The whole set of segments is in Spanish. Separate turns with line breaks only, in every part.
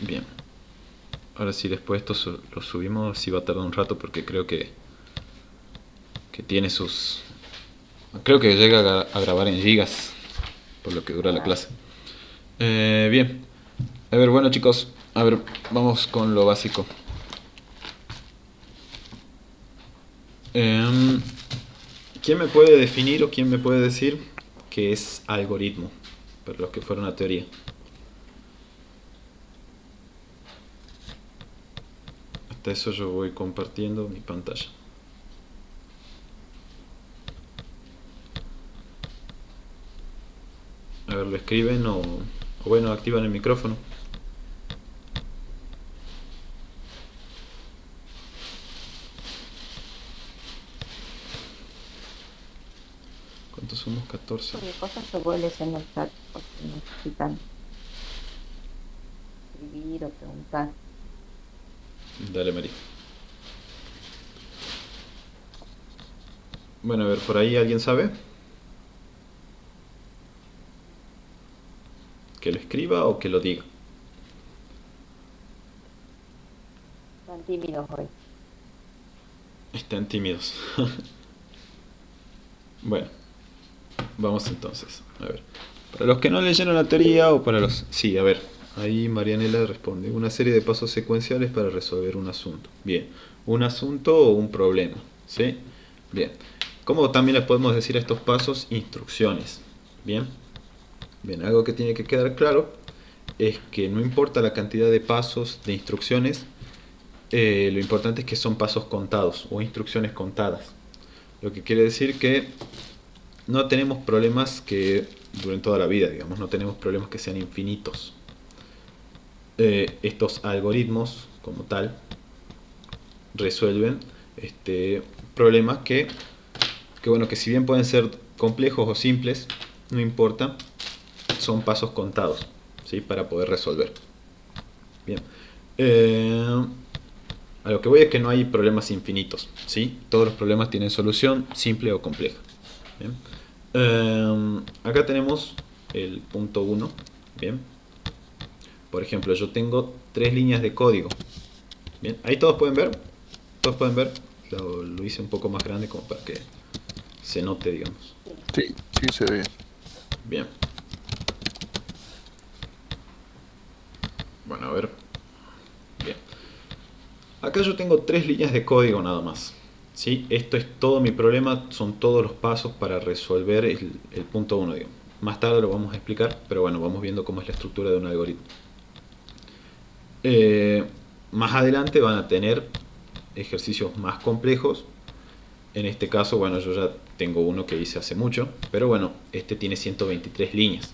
Bien. Ahora sí, después esto lo subimos, sí va a tardar un rato porque creo que tiene sus... Creo que llega a grabar en gigas, por lo que dura la clase. Bien. A ver, bueno chicos, a ver, vamos con lo básico. Em, ¿Quién me puede definir o quién me puede decir qué es algoritmo? Para los que fueron a teoría. Hasta eso yo voy compartiendo mi pantalla. A ver, lo escriben o bueno, activan el micrófono. ¿Cuántos somos? 14.
Cualquier cosa se puede leyendo el chat por si necesitan escribir o preguntar.
Dale, María. Bueno, a ver, ¿por ahí alguien sabe? ¿Que lo escriba o que lo diga?
Están tímidos hoy.
Están tímidos. Bueno, vamos entonces. A ver. Para los que no leyeron la teoría o para los... Sí, a ver. Ahí Marianela responde. Una serie de pasos secuenciales para resolver un asunto. Bien. Un asunto o un problema. ¿Sí? Bien. ¿Cómo también les podemos decir a estos pasos? Instrucciones. Bien. Bien, algo que tiene que quedar claro es que no importa la cantidad de pasos, de instrucciones, lo importante es que son pasos contados o instrucciones contadas. Lo que quiere decir que no tenemos problemas que duren toda la vida, digamos, no tenemos problemas que sean infinitos. Estos algoritmos, como tal, resuelven problemas bueno, que si bien pueden ser complejos o simples, no importa, son pasos contados, ¿sí? Para poder resolver. Bien. A lo que voy es que no hay problemas infinitos, ¿sí? Todos los problemas tienen solución, simple o compleja. Bien. Acá tenemos el punto 1. Bien. Por ejemplo, yo tengo 3 líneas de código. Bien. Ahí todos pueden ver. Todos pueden ver. Lo hice un poco más grande como para que se note, digamos.
Sí, sí se ve.
Bien. Bueno, a ver. Bien. Acá yo tengo 3 líneas de código nada más. ¿Sí? Esto es todo mi problema, son todos los pasos para resolver el punto 1, digamos. Más tarde lo vamos a explicar, pero bueno, vamos viendo cómo es la estructura de un algoritmo. Más adelante van a tener ejercicios más complejos. En este caso, bueno, yo ya tengo uno que hice hace mucho, pero bueno, este tiene 123 líneas.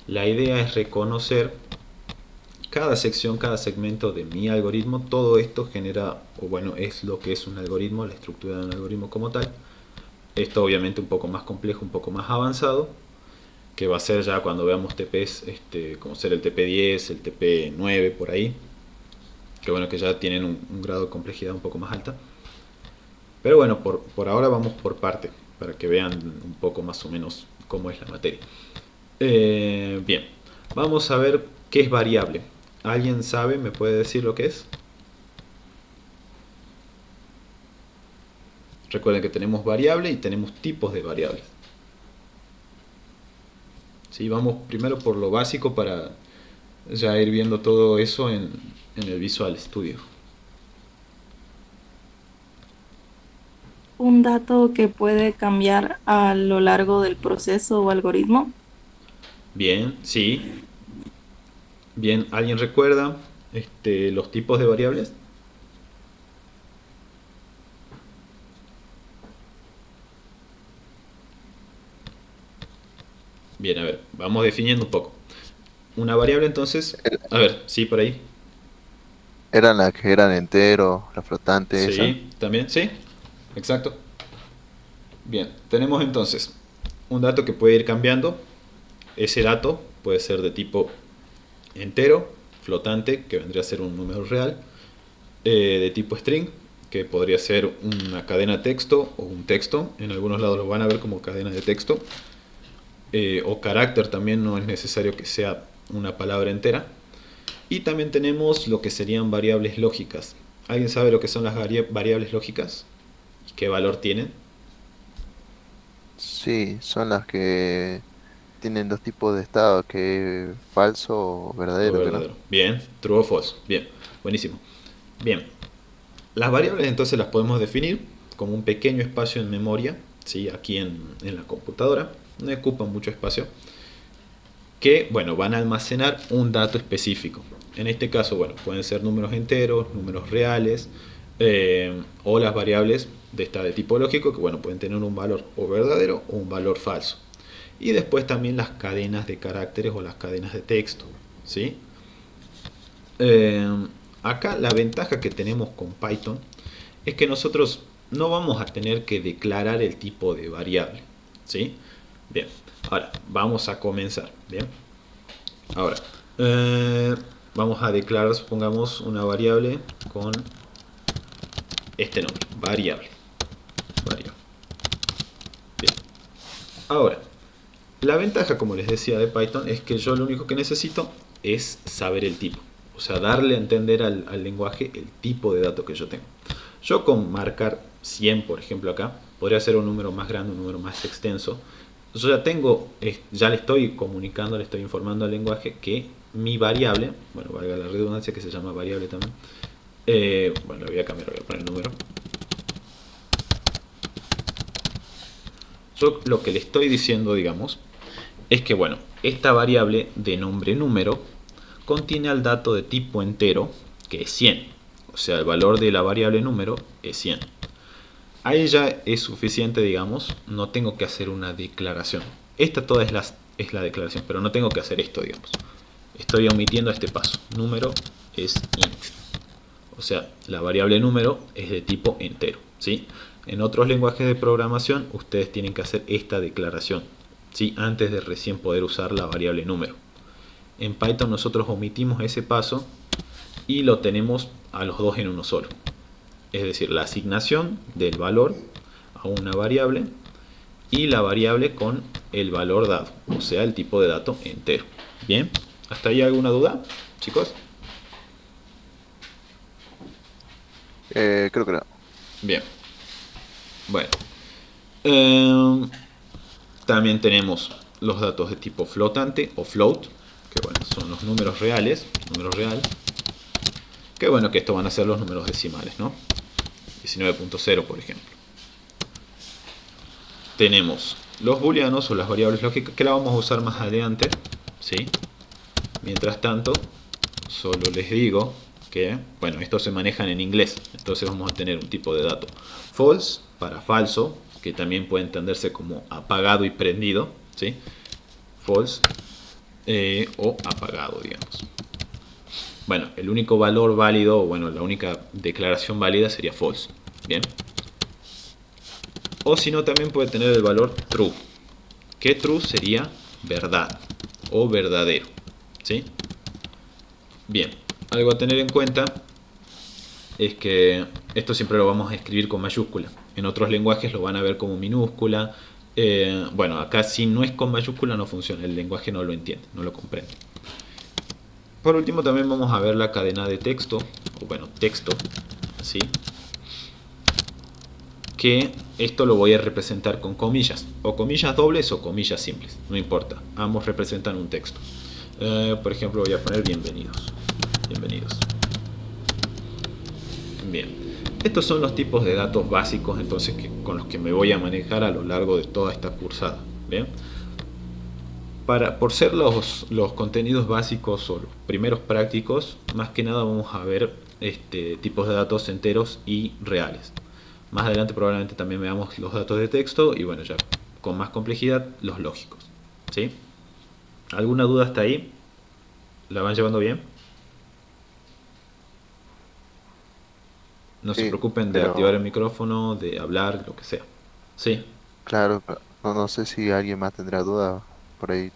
La idea es reconocer cada sección, cada segmento de mi algoritmo. Todo esto genera, o bueno, es lo que es un algoritmo, la estructura de un algoritmo como tal. Esto obviamente un poco más complejo, un poco más avanzado, que va a ser ya cuando veamos TPs, como ser el TP10, el TP9 por ahí, que bueno, que ya tienen un grado de complejidad un poco más alta. Pero bueno, por ahora vamos por parte, para que vean un poco más o menos cómo es la materia. Bien, vamos a ver qué es variable. ¿Alguien sabe? ¿Me puede decir lo que es? Recuerden que tenemos variable y tenemos tipos de variables. ¿Sí? Vamos primero por lo básico para ya ir viendo todo eso en el Visual Studio.
Un dato que puede cambiar a lo largo del proceso o algoritmo.
Bien, sí. Bien, ¿alguien recuerda los tipos de variables? Bien, a ver, vamos definiendo un poco. Una variable entonces, a ver, sí, por ahí.
Eran las que eran entero, la flotante esa.
Sí, también, sí, exacto. Bien, tenemos entonces un dato que puede ir cambiando. Ese dato puede ser de tipo entero, flotante, que vendría a ser un número real, de tipo string, que podría ser una cadena de texto o un texto. En algunos lados lo van a ver como cadena de texto. O carácter también, no es necesario que sea una palabra entera. Y también tenemos lo que serían variables lógicas. ¿Alguien sabe lo que son las variables lógicas? ¿Y qué valor tienen?
Sí, son las que tienen dos tipos de estado, que es falso o
O
verdadero, que no.
verdadero. Bien, true o false. Bien, buenísimo. Bien, las variables entonces las podemos definir como un pequeño espacio en memoria, ¿sí? Aquí en la computadora, no ocupan mucho espacio, que bueno, van a almacenar un dato específico. En este caso, bueno, pueden ser números enteros, números reales, o las variables de tipo lógico, que bueno, pueden tener un valor o verdadero o un valor falso. Y después también las cadenas de caracteres o las cadenas de texto, ¿sí? Eh, Acá la ventaja que tenemos con Python es que nosotros no vamos a tener que declarar el tipo de variable, ¿sí? Bien, ahora vamos a comenzar, ¿bien? Ahora, vamos a declarar, supongamos, una variable con este nombre, variable. Bien, ahora, la ventaja, como les decía, de Python es que yo lo único que necesito es saber el tipo. O sea, darle a entender al lenguaje el tipo de dato que yo tengo. Yo con marcar 100, por ejemplo, acá, podría ser un número más grande, un número más extenso. Yo ya tengo, ya le estoy comunicando, le estoy informando al lenguaje que mi variable, bueno, valga la redundancia, que se llama variable también. Bueno, lo voy a cambiar, voy a poner el número. Yo lo que le estoy diciendo, digamos, es que, bueno, esta variable de nombre número contiene al dato de tipo entero, que es 100. O sea, el valor de la variable número es 100. Ahí ya es suficiente, digamos, no tengo que hacer una declaración. Esta toda es la declaración, pero no tengo que hacer esto, digamos. Estoy omitiendo este paso. Número es int. O sea, la variable número es de tipo entero, ¿sí? En otros lenguajes de programación, ustedes tienen que hacer esta declaración, ¿sí? Antes de recién poder usar la variable número. En Python nosotros omitimos ese paso y lo tenemos a los dos en uno solo. Es decir, la asignación del valor a una variable y la variable con el valor dado, o sea, el tipo de dato entero. Bien, ¿hasta ahí alguna duda, chicos?
Creo que no.
Bien, bueno. Eh, También tenemos los datos de tipo flotante o float, que bueno, son los números reales, número real. Que bueno, que estos van a ser los números decimales, ¿no? 19.0, por ejemplo. Tenemos los booleanos o las variables lógicas, que la vamos a usar más adelante, ¿sí? Mientras tanto, solo les digo que, bueno, estos se manejan en inglés, entonces vamos a tener un tipo de dato false para falso, que también puede entenderse como apagado y prendido, ¿sí? False o apagado, digamos. Bueno, el único valor válido, o bueno, la única declaración válida sería false, ¿bien? O si no, también puede tener el valor true, que true sería verdad o verdadero, ¿sí? Bien, algo a tener en cuenta es que esto siempre lo vamos a escribir con mayúscula. En otros lenguajes lo van a ver como minúscula. Bueno, acá si no es con mayúscula no funciona, el lenguaje no lo entiende, no lo comprende. Por último también vamos a ver la cadena de texto, o bueno, texto, ¿sí? Que esto lo voy a representar con comillas, o comillas dobles o comillas simples, no importa, ambos representan un texto. Por ejemplo, voy a poner bienvenidos. Bienvenidos. Bien, estos son los tipos de datos básicos entonces con los que me voy a manejar a lo largo de toda esta cursada. Bien, por ser los contenidos básicos o los primeros prácticos, más que nada vamos a ver tipos de datos enteros y reales. Más adelante probablemente también veamos los datos de texto y bueno, ya con más complejidad los lógicos, ¿sí? ¿Alguna duda hasta ahí? ¿La van llevando bien? No se
Sí,
preocupen de activar el
pero
micrófono, de hablar, lo que sea. Sí,
claro, no, no sé si alguien más tendrá duda por ahí.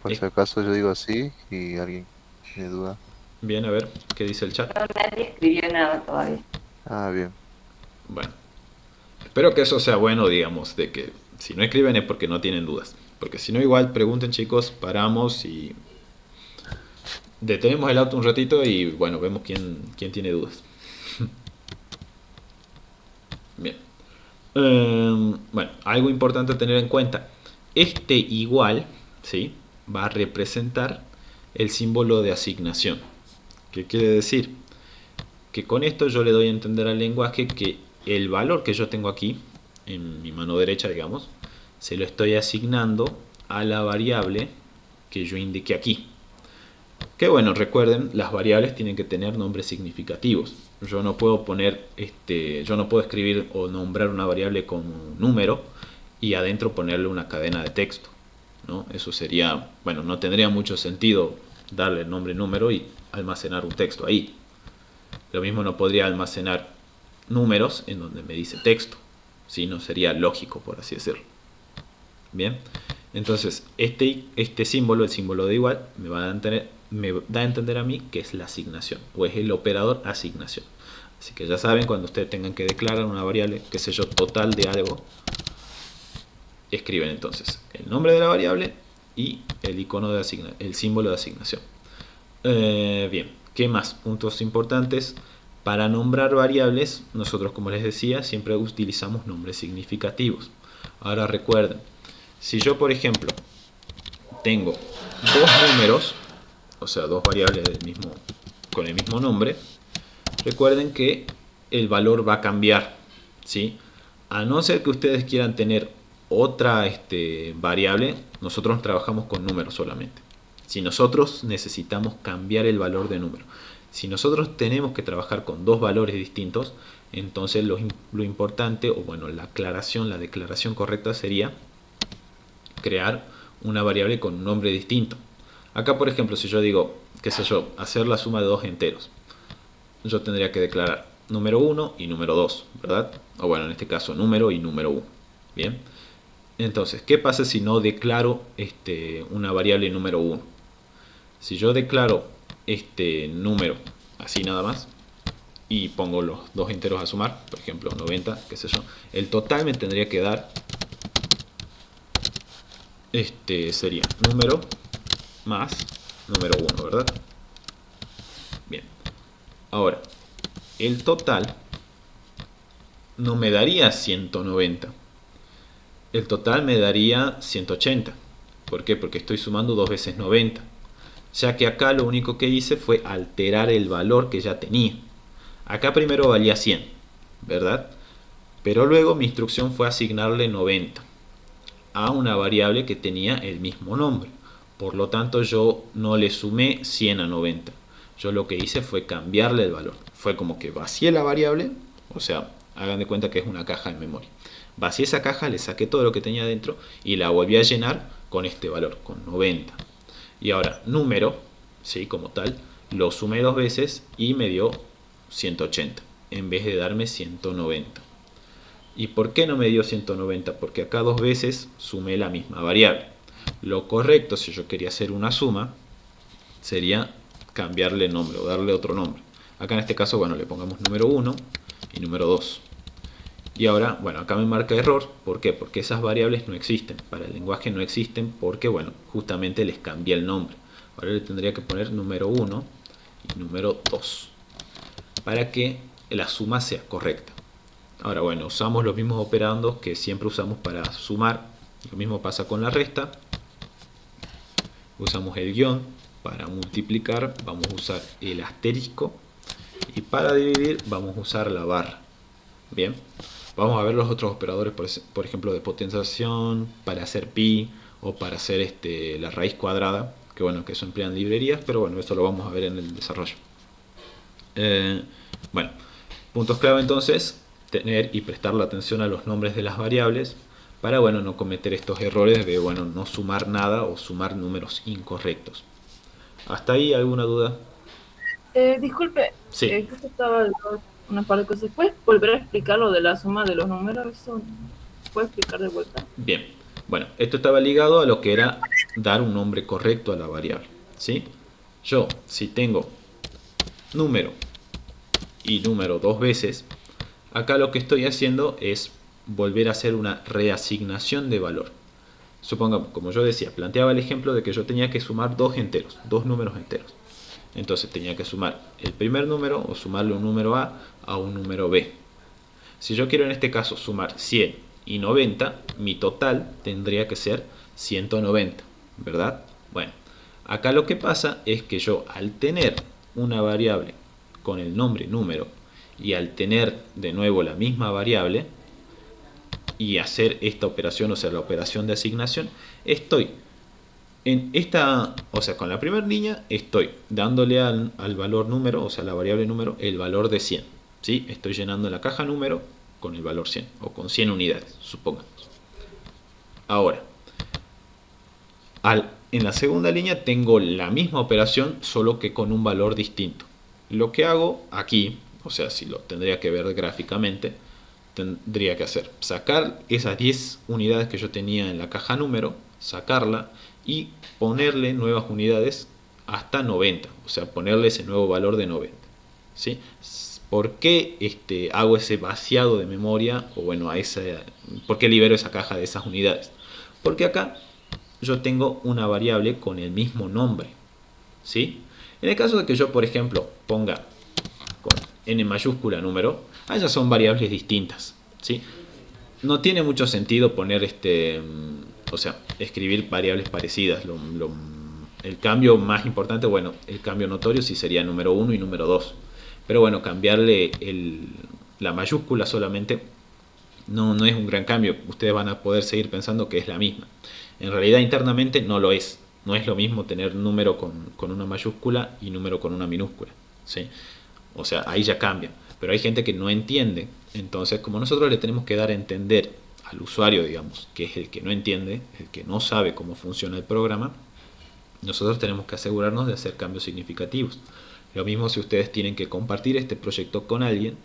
Por
es
si acaso yo digo sí y alguien tiene duda.
bien, a ver, ¿qué dice el chat?
No, nadie escribió nada todavía.
Ah, bien.
Bueno, espero que eso sea bueno, digamos, de que si no escriben es porque no tienen dudas. Porque si no, igual pregunten, chicos, paramos detenemos el auto un ratito y bueno, vemos quién tiene dudas. Bien. Bueno, algo importante a tener en cuenta. Este igual, ¿sí?, va a representar el símbolo de asignación. ¿Qué quiere decir? Que con esto yo le doy a entender al lenguaje que el valor que yo tengo aquí, en mi mano derecha, digamos, se lo estoy asignando a la variable que yo indiqué aquí. Que bueno, recuerden, las variables tienen que tener nombres significativos. Yo no puedo poner, yo no puedo escribir o nombrar una variable como número y adentro ponerle una cadena de texto, ¿no? Eso sería, bueno, no tendría mucho sentido darle el nombre número y almacenar un texto ahí. Lo mismo no podría almacenar números en donde me dice texto, ¿sí? No sería lógico, por así decirlo. Bien, entonces este símbolo, el símbolo de igual, me da a entender a mí que es la asignación o es el operador asignación. Así que ya saben, cuando ustedes tengan que declarar una variable, qué sé yo, total de algo, escriben entonces el nombre de la variable y el icono de el símbolo de asignación. Bien, ¿qué más? Puntos importantes. Para nombrar variables, nosotros, como les decía, siempre utilizamos nombres significativos. Ahora recuerden, si yo, por ejemplo, tengo dos números, o sea, dos variables con el mismo nombre, recuerden que el valor va a cambiar, ¿sí? A no ser que ustedes quieran tener otra variable, nosotros trabajamos con números solamente. Si nosotros necesitamos cambiar el valor de número, si nosotros tenemos que trabajar con dos valores distintos, entonces lo importante, o bueno, la declaración correcta sería crear una variable con un nombre distinto. Acá, por ejemplo, si yo digo, qué sé yo, hacer la suma de dos enteros, yo tendría que declarar número 1 y número 2, ¿verdad? O bueno, en este caso número y número 1. Bien. Entonces, ¿qué pasa si no declaro una variable número 1? Si yo declaro este número así nada más y pongo los dos enteros a sumar, por ejemplo 90, qué sé yo, el total me tendría que dar sería número más número 1, ¿verdad? Bien. Ahora, el total no me daría 190. El total me daría 180. ¿Por qué? Porque estoy sumando 2 veces 90. Ya que acá lo único que hice fue alterar el valor que ya tenía. Acá primero valía 100, ¿verdad? Pero luego mi instrucción fue asignarle 90 a una variable que tenía el mismo nombre. Por lo tanto, yo no le sumé 100 a 90. Yo lo que hice fue cambiarle el valor. Fue como que vacié la variable, o sea, hagan de cuenta que es una caja en memoria. Vacié esa caja, le saqué todo lo que tenía dentro y la volví a llenar con este valor, con 90. Y ahora, número, ¿sí?, como tal, lo sumé dos veces y me dio 180, en vez de darme 190. ¿Y por qué no me dio 190? Porque acá dos veces sumé la misma variable. Lo correcto, si yo quería hacer una suma, sería cambiarle el nombre o darle otro nombre. Acá en este caso, bueno, le pongamos número 1 y número 2. Y ahora, bueno, acá me marca error. ¿Por qué? Porque esas variables no existen. Para el lenguaje no existen porque, bueno, justamente les cambié el nombre. Ahora le tendría que poner número 1 y número 2 para que la suma sea correcta. Ahora, bueno, usamos los mismos operandos que siempre usamos para sumar. Lo mismo pasa con la resta. Usamos el guión. Para multiplicar vamos a usar el asterisco. Y para dividir vamos a usar la barra. Bien. Vamos a ver los otros operadores, por ejemplo, de potenciación, para hacer pi o para hacer la raíz cuadrada, que bueno, que eso emplean librerías, pero bueno, eso lo vamos a ver en el desarrollo. Bueno, puntos clave entonces, tener y prestar la atención a los nombres de las variables para, bueno, no cometer estos errores de, bueno, no sumar nada o sumar números incorrectos. ¿Hasta ahí alguna duda?
Disculpe,
Sí.
justo estaba una parte de cosas. ¿Puedes volver a explicar lo de la suma de los números? ¿Eso puedes explicar de vuelta?
Bien, bueno, esto estaba ligado a lo que era dar un nombre correcto a la variable, ¿sí? Yo, si tengo número y número dos veces, acá lo que estoy haciendo es volver a hacer una reasignación de valor. Supongamos, como yo decía, planteaba el ejemplo de que yo tenía que sumar dos enteros, dos números enteros. Entonces tenía que sumar el primer número o sumarle un número a un número B. Si yo quiero en este caso sumar 100 y 90, mi total tendría que ser 190, ¿verdad? Bueno, acá lo que pasa es que yo al tener una variable con el nombre número y al tener de nuevo la misma variable y hacer esta operación, o sea, la operación de asignación, estoy en esta, o sea, con la primera línea estoy dándole al valor número, o sea, la variable número, el valor de 100, ¿sí? Estoy llenando la caja número con el valor 100 o con 100 unidades, supongamos. Ahora, en la segunda línea tengo la misma operación, solo que con un valor distinto. Lo que hago aquí, o sea, si lo tendría que ver gráficamente, tendría que hacer sacar esas 10 unidades que yo tenía en la caja número, sacarla y ponerle nuevas unidades hasta 90, o sea, ponerle ese nuevo valor de 90, ¿sí? ¿Por qué hago ese vaciado de memoria? O bueno, ¿por qué libero esa caja de esas unidades? Porque acá yo tengo una variable con el mismo nombre, ¿sí? En el caso de que yo, por ejemplo, ponga con n mayúscula número, ya son variables distintas, ¿sí? No tiene mucho sentido poner o sea, escribir variables parecidas. El cambio más importante, bueno, el cambio notorio sí sería número 1 y número 2. Pero bueno, cambiarle la mayúscula solamente no es un gran cambio. Ustedes van a poder seguir pensando que es la misma. En realidad internamente no lo es. No es lo mismo tener número con una mayúscula y número con una minúscula, ¿sí? O sea, ahí ya cambia. Pero hay gente que no entiende. Entonces, como nosotros le tenemos que dar a entender al usuario, digamos, que es el que no entiende, el que no sabe cómo funciona el programa, nosotros tenemos que asegurarnos de hacer cambios significativos. Lo mismo si ustedes tienen que compartir este proyecto con alguien,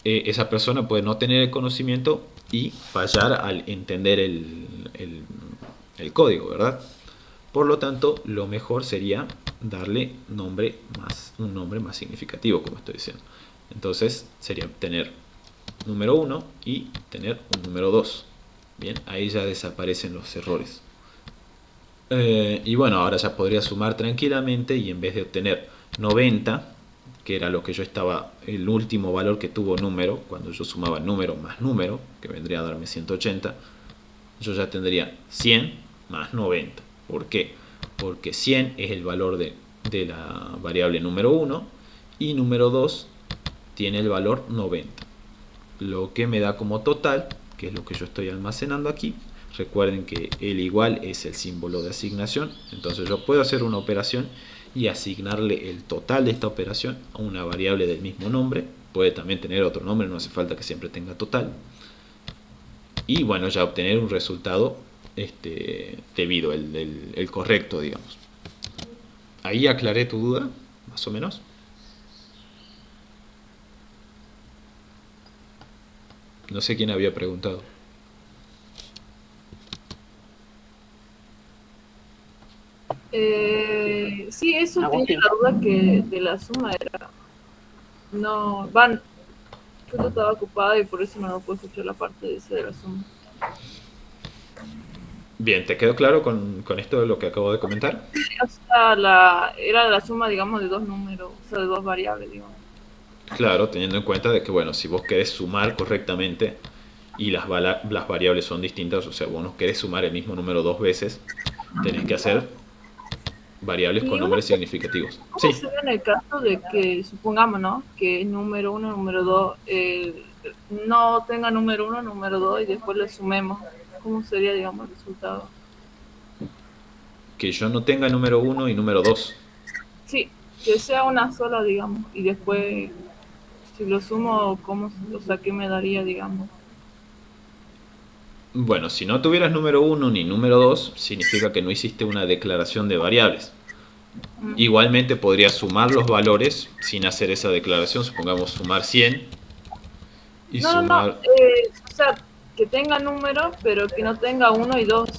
esa persona puede no tener el conocimiento y fallar al entender el código, ¿verdad? Por lo tanto, lo mejor sería darle un nombre más significativo, como estoy diciendo. Entonces, sería tener número 1 y tener un número 2. Bien, ahí ya desaparecen los errores. Y bueno, ahora ya podría sumar tranquilamente y en vez de obtener 90, que era lo que yo estaba, el último valor que tuvo número, cuando yo sumaba número más número, que vendría a darme 180, yo ya tendría 100 más 90. ¿Por qué? Porque 100 es el valor de la variable número 1 y número 2 tiene el valor 90. Lo que me da como total, que es lo que yo estoy almacenando aquí. Recuerden que el igual es el símbolo de asignación, entonces yo puedo hacer una operación y asignarle el total de esta operación a una variable del mismo nombre. Puede también tener otro nombre, no hace falta que siempre tenga total. Y bueno, ya obtener un resultado debido, el correcto, digamos. Ahí aclaré tu duda, más o menos. No sé quién había preguntado.
Sí, eso tenía la duda que de la suma era. No, yo estaba ocupada y por eso no lo puedo escuchar la parte de esa de la suma.
Bien, ¿te quedó claro con esto de lo que acabo de comentar?
O sea, era la suma, digamos, de dos números, o sea, de dos variables, digamos.
Claro, teniendo en cuenta de que, bueno, si vos querés sumar correctamente y las variables son distintas, o sea, vos no querés sumar el mismo número dos veces, tenés que hacer variables con nombres significativos.
¿Cómo
Sí,
sería en el caso de que, supongamos, ¿no? Que número 1, número 2, no tenga número 1, número 2 y después le sumemos? ¿Cómo sería, digamos, el resultado?
que yo no tenga número 1 y número 2.
Sí, que sea una sola, digamos, y después, si lo sumo, o sea, ¿qué me daría, digamos?
Bueno, si no tuvieras número 1 ni número 2, significa que no hiciste una declaración de variables. Igualmente podrías sumar los valores sin hacer esa declaración. Supongamos sumar 100 y
No,
sumar...
o sea, que tenga número, pero que no tenga 1 y 2.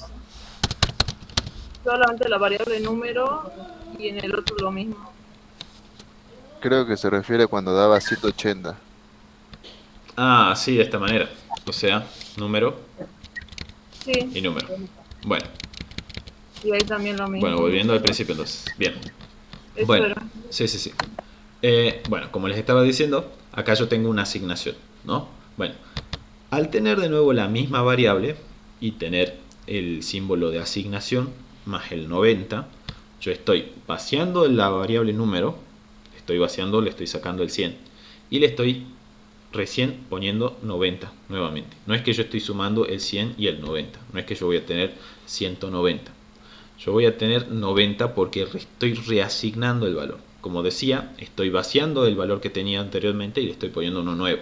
Solamente la variable número y en el otro lo mismo.
Creo que se refiere cuando daba 180.
Ah, sí, de esta manera. O sea, número
Sí,
y número. Bueno,
y ahí también lo mismo.
bueno, volviendo al principio entonces. Bien.
Eso
Bueno,
era.
Sí, sí, sí. Bueno, como les estaba diciendo, acá yo tengo una asignación, ¿no? Bueno, al tener de nuevo la misma variable y tener el símbolo de asignación más el 90, yo estoy vaciando la variable número, estoy vaciando, le estoy sacando el 100 y le estoy recién poniendo 90 nuevamente. No es que yo estoy sumando el 100 y el 90, no es que yo voy a tener 190. Yo voy a tener 90 porque estoy reasignando el valor. Como decía, estoy vaciando el valor que tenía anteriormente y le estoy poniendo uno nuevo,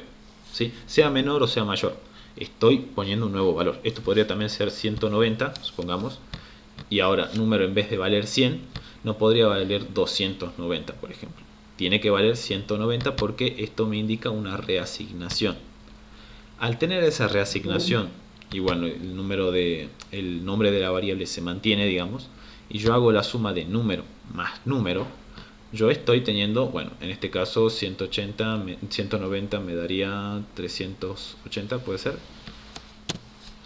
¿sí? Sea menor o sea mayor, estoy poniendo un nuevo valor. Esto podría también ser 190, supongamos, y ahora número en vez de valer 100 no podría valer 290, por ejemplo. Tiene que valer 190 porque esto me indica una reasignación. Al tener esa reasignación y bueno, el nombre de la variable se mantiene, digamos, y yo hago la suma de número más número, yo estoy teniendo, bueno, en este caso 180, 190 me daría 380, puede ser,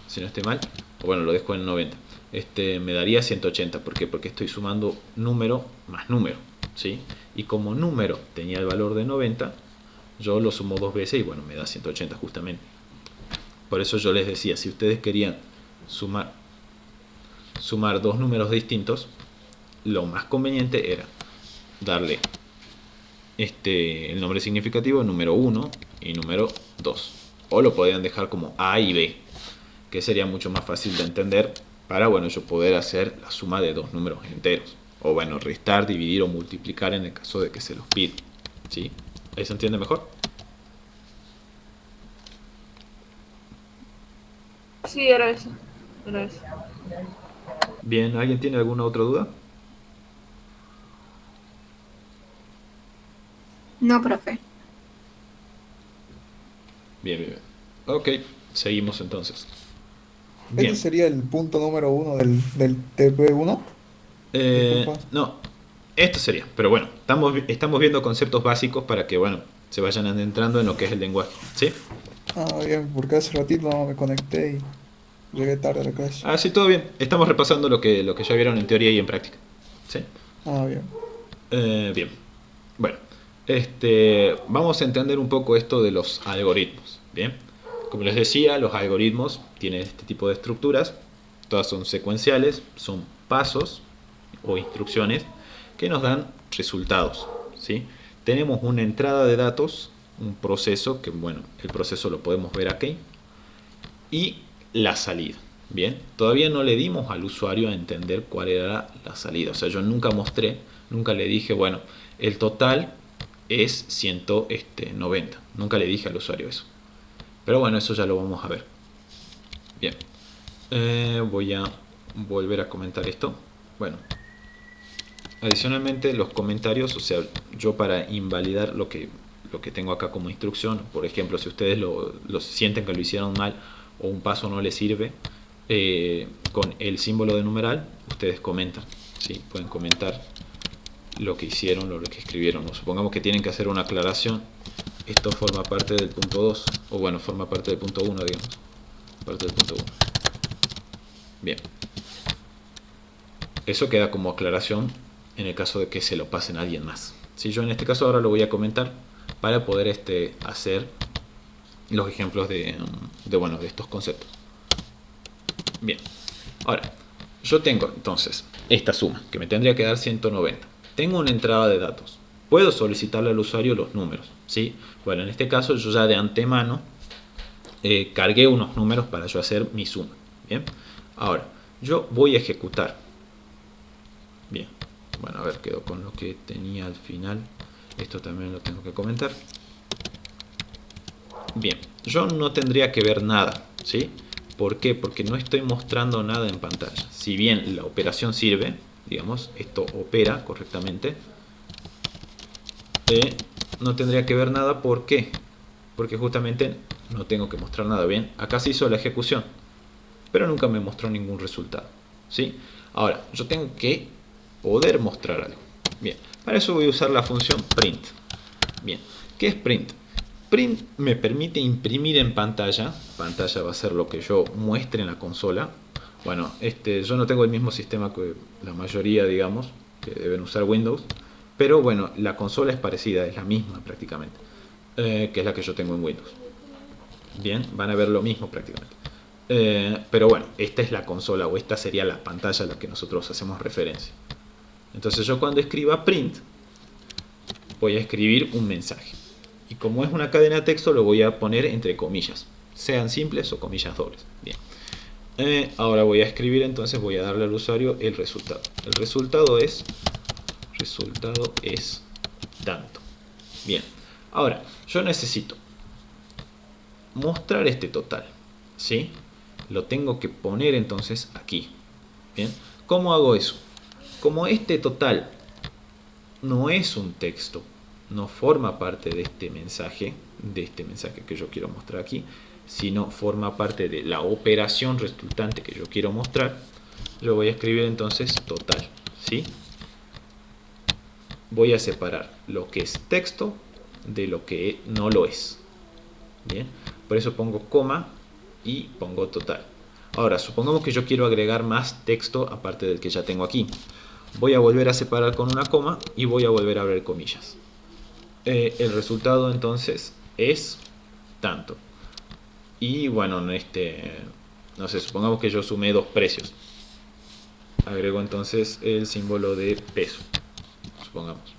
si no estoy mal, o bueno, lo dejo en 90. Me daría 180, ¿por qué? Porque estoy sumando número más número, ¿sí? Y como número tenía el valor de 90, yo lo sumo dos veces y bueno, me da 180 justamente. Por eso yo les decía, si ustedes querían sumar dos números distintos, lo más conveniente era darle el nombre significativo número 1 y número 2. O lo podían dejar como A y B, que sería mucho más fácil de entender para, bueno, yo poder hacer la suma de dos números enteros. O bueno, restar, dividir o multiplicar en el caso de que se los pida, ¿sí? ¿Ahí se entiende mejor?
Sí, era eso. Era eso.
Bien, ¿alguien tiene alguna otra duda?
No, profe.
Bien, bien, bien. Ok, seguimos entonces. Bien.
¿Ese sería el punto número 1 del TP1? Disculpa.
No, esto sería, pero bueno, estamos viendo conceptos básicos para que, bueno, se vayan adentrando en lo que es el lenguaje, ¿sí?
Ah, bien, porque hace ratito no me conecté y llegué tarde a la clase.
Ah, sí, todo bien. Estamos repasando lo que ya vieron en teoría y en práctica, ¿sí?
Ah, bien.
Bien. Bueno, vamos a entender un poco esto de los algoritmos, ¿bien? Como les decía, los algoritmos tienen este tipo de estructuras, todas son secuenciales, son pasos o instrucciones que nos dan resultados, ¿sí? Tenemos una entrada de datos, un proceso, que bueno, el proceso lo podemos ver aquí, y la salida, ¿bien? Todavía no le dimos al usuario a entender cuál era la salida, o sea, yo nunca le dije, bueno, el total es 190, nunca le dije al usuario eso. Pero bueno, eso ya lo vamos a ver. Bien, voy a volver a comentar esto. Bueno, adicionalmente los comentarios, o sea, yo para invalidar lo que tengo acá como instrucción, por ejemplo, si ustedes lo sienten que lo hicieron mal o un paso no les sirve, con el símbolo de numeral, ustedes comentan, ¿sí? Pueden comentar lo que hicieron, lo que escribieron. O supongamos que tienen que hacer una aclaración. Esto forma parte del punto 2, o bueno, forma parte del punto 1, digamos. Parte del punto 1. Bien. Eso queda como aclaración en el caso de que se lo pasen a alguien más. Si yo en este caso ahora lo voy a comentar para poder hacer los ejemplos de estos conceptos. Bien. Ahora, yo tengo entonces esta suma, que me tendría que dar 190. Tengo una entrada de datos. Puedo solicitarle al usuario los números, ¿sí? Bueno, en este caso yo ya de antemano cargué unos números para yo hacer mi suma. Bien. Ahora, yo voy a ejecutar. Bien. Bueno, a ver, quedo con lo que tenía al final. Esto también lo tengo que comentar. Bien, yo no tendría que ver nada, ¿sí? ¿Por qué? Porque no estoy mostrando nada en pantalla. Si bien la operación sirve, digamos, esto opera correctamente, no tendría que ver nada. ¿Por qué? Porque justamente no tengo que mostrar nada. Bien, acá se hizo la ejecución, pero nunca me mostró ningún resultado, ¿sí? Ahora, yo tengo que poder mostrar algo. Bien, para eso voy a usar la función print. Bien, ¿qué es print? Print me permite imprimir en pantalla. Pantalla va a ser lo que yo muestre en la consola. Bueno, yo no tengo el mismo sistema que la mayoría, digamos, que deben usar Windows. Pero bueno, la consola es parecida, es la misma prácticamente, que es la que yo tengo en Windows. Bien, van a ver lo mismo prácticamente. Pero bueno, esta es la consola, o esta sería la pantalla a la que nosotros hacemos referencia. Entonces yo cuando escriba print, voy a escribir un mensaje. Y como es una cadena de texto, lo voy a poner entre comillas, sean simples o comillas dobles. Bien. Ahora voy a escribir, entonces voy a darle al usuario el resultado. El resultado es tanto. Bien. Ahora, yo necesito mostrar este total, ¿sí? Lo tengo que poner entonces aquí. Bien. ¿Cómo hago eso? Como este total no es un texto, no forma parte de este mensaje que yo quiero mostrar aquí, sino forma parte de la operación resultante que yo quiero mostrar, yo voy a escribir entonces total, ¿sí? Voy a separar lo que es texto de lo que no lo es. Bien, por eso pongo coma y pongo total. Ahora, supongamos que yo quiero agregar más texto aparte del que ya tengo aquí. Voy a volver a separar con una coma y voy a volver a abrir comillas. El resultado entonces es tanto. Y bueno, no sé, supongamos que yo sumé dos precios. Agrego entonces el símbolo de peso, supongamos.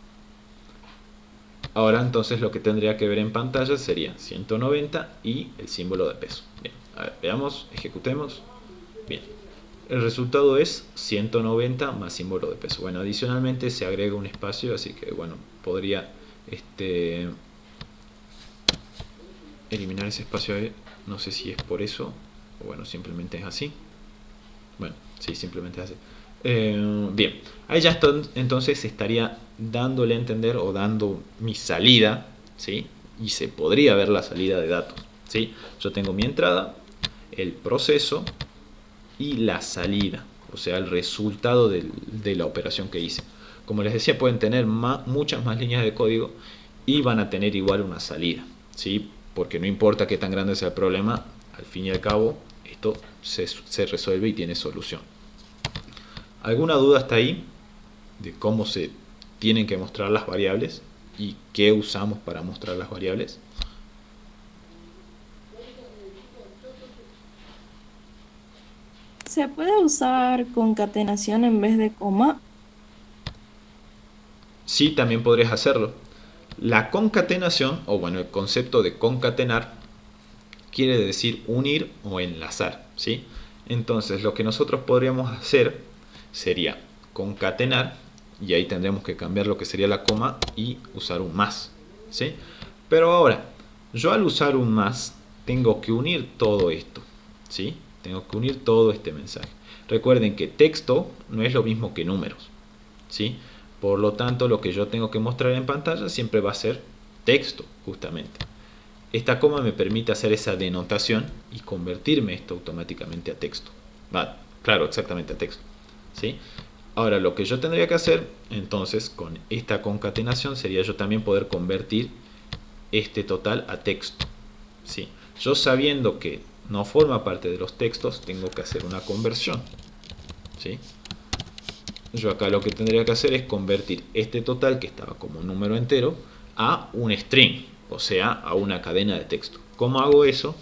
Ahora entonces lo que tendría que ver en pantalla sería 190 y el símbolo de peso. Bien, a ver, veamos, ejecutemos. Bien, el resultado es 190 más símbolo de peso. Bueno, adicionalmente se agrega un espacio, así que bueno, podría eliminar ese espacio ahí. No sé si es por eso o bueno, simplemente es así. Bueno, sí, simplemente es así. Bien, ahí ya entonces estaría dándole a entender o dando mi salida, ¿sí? Y se podría ver la salida de datos, ¿sí? Yo tengo mi entrada, el proceso y la salida, o sea, el resultado de la operación que hice. Como les decía, pueden tener muchas más líneas de código y van a tener igual una salida, ¿sí? Porque no importa qué tan grande sea el problema, al fin y al cabo esto se resuelve y tiene solución. ¿Alguna duda hasta ahí de cómo se tienen que mostrar las variables y qué usamos para mostrar las variables?
¿Se puede usar concatenación en vez de coma?
Sí, también podrías hacerlo. La concatenación, o bueno, el concepto de concatenar, quiere decir unir o enlazar, ¿sí? Entonces, lo que nosotros podríamos hacer sería concatenar, y ahí tendremos que cambiar lo que sería la coma y usar un más, ¿sí? Pero ahora, yo al usar un más, tengo que unir todo esto, ¿sí? Tengo que unir todo este mensaje. Recuerden que texto no es lo mismo que números, ¿sí? Por lo tanto, lo que yo tengo que mostrar en pantalla siempre va a ser texto, justamente. Esta coma me permite hacer esa denotación y convertirme esto automáticamente a texto. Claro, exactamente a texto, ¿sí? Ahora, lo que yo tendría que hacer, entonces, con esta concatenación, sería yo también poder convertir este total a texto, ¿sí? Yo sabiendo que no forma parte de los textos, tengo que hacer una conversión, ¿sí? Yo acá lo que tendría que hacer es convertir este total, que estaba como un número entero, a un string, o sea, a una cadena de texto. ¿Cómo hago eso?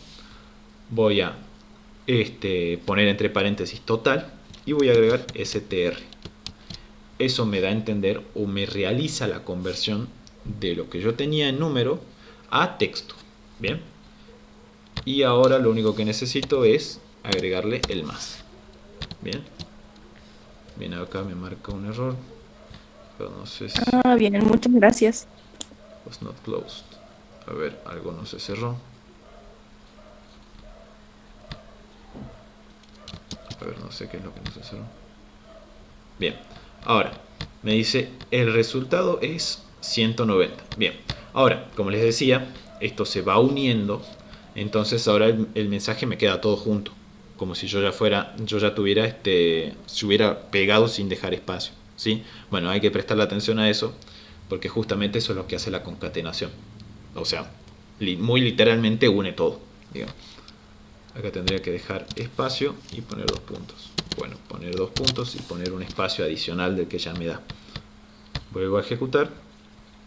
Voy a poner entre paréntesis total y voy a agregar str. Eso me da a entender o me realiza la conversión de lo que yo tenía en número a texto. Bien. Y ahora lo único que necesito es agregarle el más. Bien. Bien, acá me marca un error. Pero no sé si...
Ah, bien, muchas gracias.
Was not closed. A ver, algo no se cerró. A ver, no sé qué es lo que no se cerró. Bien, ahora me dice el resultado es 190. Bien, ahora, como les decía, esto se va uniendo. Entonces ahora el mensaje me queda todo junto. Como si yo ya tuviera se hubiera pegado sin dejar espacio, ¿sí? Bueno, hay que prestarle atención a eso, porque justamente eso es lo que hace la concatenación. O sea, muy literalmente une todo, digamos. Acá tendría que dejar espacio y poner dos puntos. Bueno, poner dos puntos y poner un espacio adicional del que ya me da. Vuelvo a ejecutar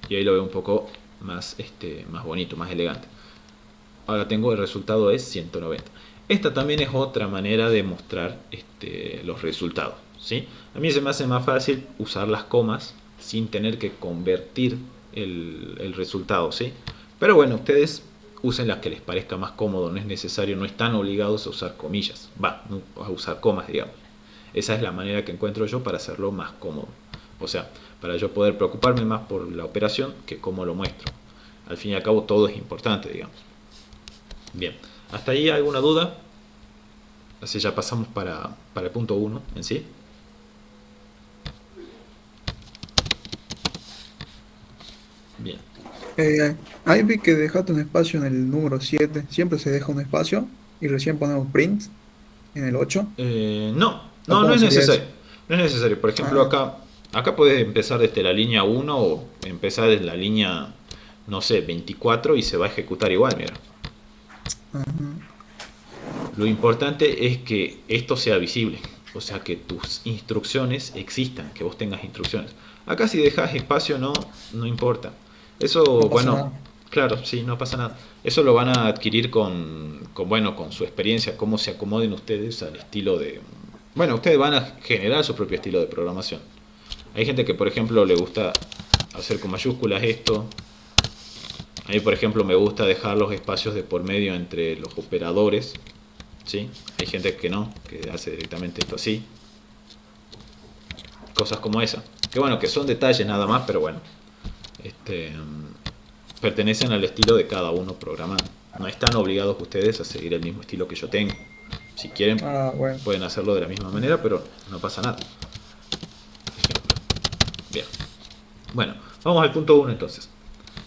y ahí lo veo un poco más, más bonito, más elegante. Ahora tengo el resultado es 190. Esta también es otra manera de mostrar los resultados, ¿sí? A mí se me hace más fácil usar las comas sin tener que convertir el resultado, ¿sí? Pero bueno, ustedes usen las que les parezca más cómodo, no es necesario, no están obligados a usar comillas, a usar comas, digamos. Esa es la manera que encuentro yo para hacerlo más cómodo. O sea, para yo poder preocuparme más por la operación que cómo lo muestro. Al fin y al cabo todo es importante, digamos. Bien, ¿hasta ahí alguna duda? Así ya pasamos para el punto 1 en sí. Bien.
Ahí vi que dejaste un espacio en el número 7. Siempre se deja un espacio y recién ponemos print en el 8.
No,
¿O
no
cómo
es
sería
necesario.
eso?
No es necesario. Por ejemplo,
Ah,
acá puedes empezar desde la línea 1 o empezar desde la línea, no sé, 24 y se va a ejecutar igual, mira.
ajá.
Lo importante es que esto sea visible, o sea, que tus instrucciones existan, que vos tengas instrucciones. Acá si dejas espacio no importa. Eso,
No pasa
bueno,
nada.
claro, sí, no pasa nada. Eso lo van a adquirir con su experiencia, cómo se acomoden ustedes al estilo de... Bueno, ustedes van a generar su propio estilo de programación. Hay gente que, por ejemplo, le gusta hacer con mayúsculas esto. A mí, por ejemplo, me gusta dejar los espacios de por medio entre los operadores. ¿Sí? Hay gente que no, que hace directamente esto así. Cosas como esa. Que bueno, que son detalles nada más, pero bueno. Pertenecen al estilo de cada uno programando. No están obligados ustedes a seguir el mismo estilo que yo tengo. Si quieren,
Ah, bueno.
pueden hacerlo de la misma manera, pero no pasa nada. Ejemplo. Bien. Bueno, vamos al punto 1 entonces.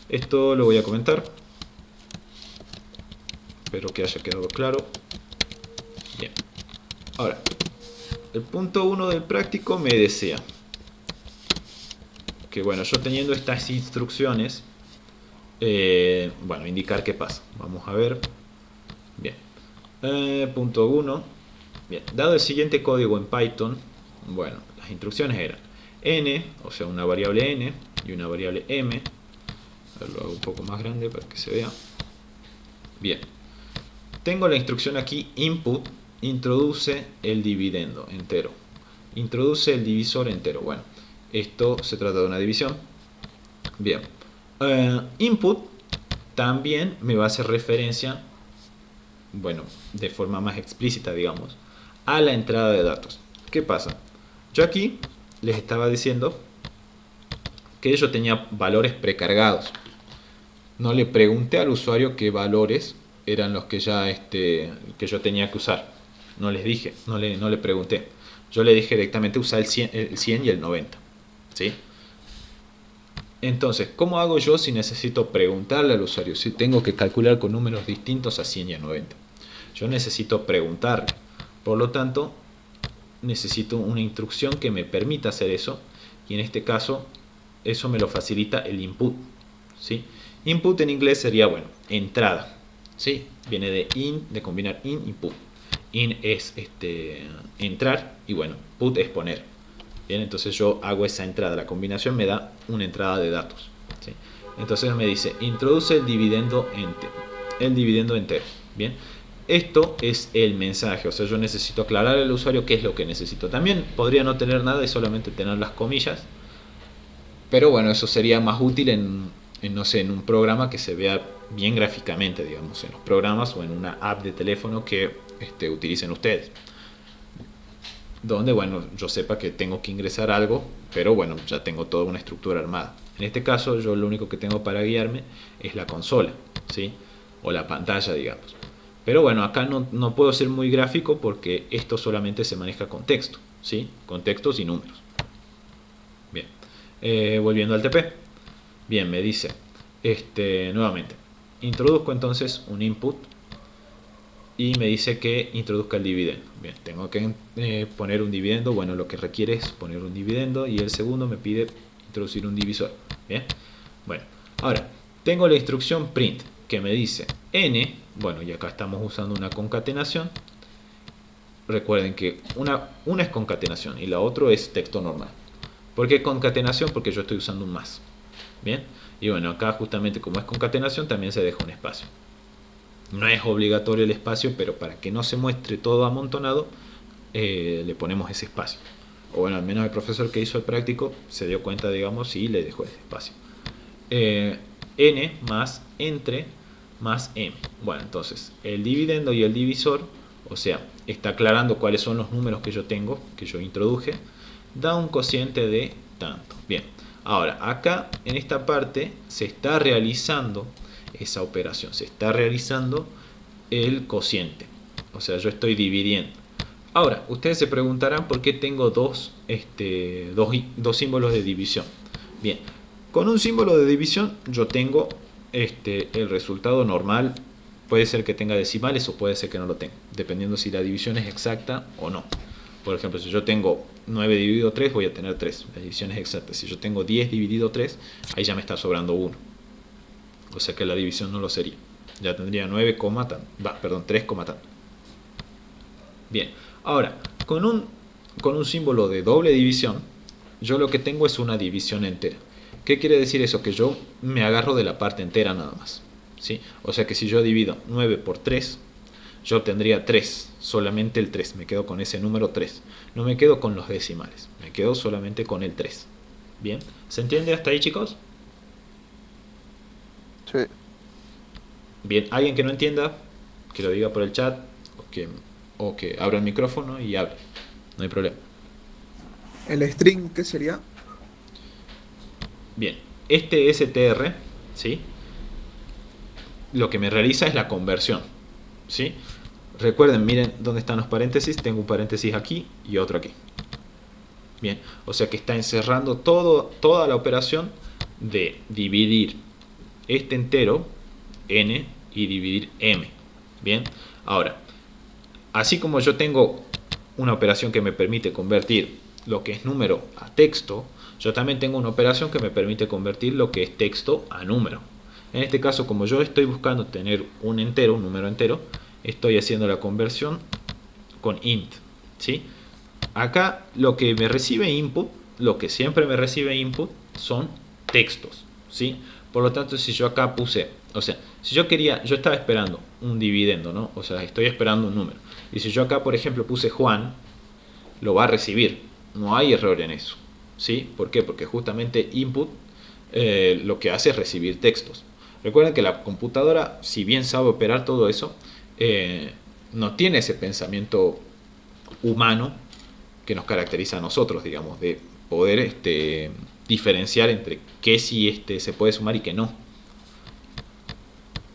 Esto lo voy a comentar. Espero que haya quedado claro. Bien. Ahora, el punto 1 del práctico me decía que bueno, yo teniendo estas instrucciones, bueno, indicar qué pasa. Vamos a ver. Bien. Punto 1. Bien. Dado el siguiente código en Python, bueno, las instrucciones eran n, o sea, una variable n y una variable m. A ver, lo hago un poco más grande para que se vea. Bien. Tengo la instrucción aquí, input, introduce el dividendo entero. Introduce el divisor entero. Bueno, esto se trata de una división. Bien. Input también me va a hacer referencia, bueno, de forma más explícita, digamos, a la entrada de datos. ¿Qué pasa? Yo aquí les estaba diciendo que yo tenía valores precargados. No le pregunté al usuario qué valores eran los que ya que yo tenía que usar. No les dije, no le pregunté. Yo le dije directamente usar el 100 y el 90. ¿Sí? Entonces, ¿cómo hago yo si necesito preguntarle al usuario? Si tengo que calcular con números distintos a 100 y a 90. Yo necesito preguntarle. Por lo tanto, necesito una instrucción que me permita hacer eso. Y en este caso, eso me lo facilita el input. ¿Sí? Input en inglés sería, bueno, entrada. ¿Sí? Viene de combinar in y put. In es entrar y bueno, put es poner. Bien, entonces yo hago esa entrada. La combinación me da una entrada de datos. ¿Sí? Entonces me dice, introduce el dividendo entero. Bien, esto es el mensaje. O sea, yo necesito aclarar al usuario qué es lo que necesito. También podría no tener nada y solamente tener las comillas. Pero bueno, eso sería más útil no sé, en un programa que se vea bien gráficamente, digamos, en los programas o en una app de teléfono que utilicen ustedes. Donde, bueno, yo sepa que tengo que ingresar algo, pero bueno, ya tengo toda una estructura armada. En este caso, yo lo único que tengo para guiarme es la consola, ¿sí? O la pantalla, digamos. Pero bueno, acá no puedo ser muy gráfico porque esto solamente se maneja con texto, ¿sí? Con textos y números. Bien. Volviendo al TP. Bien, me dice, nuevamente, introduzco entonces un input y me dice que introduzca el dividendo. Bien, tengo que poner un dividendo. Bueno, lo que requiere es poner un dividendo y el segundo me pide introducir un divisor. Bien, bueno, ahora tengo la instrucción print que me dice n. Bueno, y acá estamos usando una concatenación. Recuerden que una es concatenación y la otra es texto normal. ¿Por qué concatenación? Porque yo estoy usando un más. Bien, y bueno, acá justamente como es concatenación también se deja un espacio. No es obligatorio el espacio, pero para que no se muestre todo amontonado, le ponemos ese espacio. O bueno, al menos el profesor que hizo el práctico se dio cuenta, digamos, y le dejó ese espacio. N más entre más m. Bueno, entonces el dividendo y el divisor, o sea, está aclarando cuáles son los números que yo tengo, que yo introduje, da un cociente de tanto. Bien, ahora acá en esta parte se está realizando esa operación, se está realizando el cociente, o sea, yo estoy dividiendo. Ahora, ustedes se preguntarán por qué tengo dos símbolos de división. Bien, con un símbolo de división yo tengo el resultado normal. Puede ser que tenga decimales o puede ser que no lo tenga, dependiendo si la división es exacta o no. Por ejemplo, si yo tengo 9 dividido 3, voy a tener 3. La división es exacta. Si yo tengo 10 dividido 3, ahí ya me está sobrando 1. O sea que la división no lo sería. Ya tendría 9, perdón, 3, tanto. Bien, ahora, con un símbolo de doble división, yo lo que tengo es una división entera. ¿Qué quiere decir eso? Que yo me agarro de la parte entera nada más, ¿sí? O sea que si yo divido 9 por 3, yo obtendría 3, solamente el 3. Me quedo con ese número 3. No me quedo con los decimales, me quedo solamente con el 3. ¿Bien? ¿Se entiende hasta ahí, chicos?
Sí.
Bien, alguien que no entienda, que lo diga por el chat o que abra el micrófono y hable. No hay problema.
¿El string qué sería?
Bien, este str, ¿sí? Lo que me realiza es la conversión, ¿sí? Recuerden, miren dónde están los paréntesis. Tengo un paréntesis aquí y otro aquí. Bien, o sea que está encerrando toda la operación de dividir este entero, n, y dividir m. Bien, ahora, así como yo tengo una operación que me permite convertir lo que es número a texto, yo también tengo una operación que me permite convertir lo que es texto a número. En este caso, como yo estoy buscando tener un número entero, estoy haciendo la conversión con int, ¿sí? Acá lo que me recibe input, lo que siempre me recibe input, son textos, ¿sí? Por lo tanto, si yo acá puse, o sea, si yo estaba esperando un dividendo, ¿no? O sea, estoy esperando un número. Y si yo acá, por ejemplo, puse Juan, lo va a recibir. No hay error en eso, ¿sí? ¿Por qué? Porque justamente input lo que hace es recibir textos. Recuerden que la computadora, si bien sabe operar todo eso, no tiene ese pensamiento humano que nos caracteriza a nosotros, digamos, de poder diferenciar entre qué sí se puede sumar y qué no.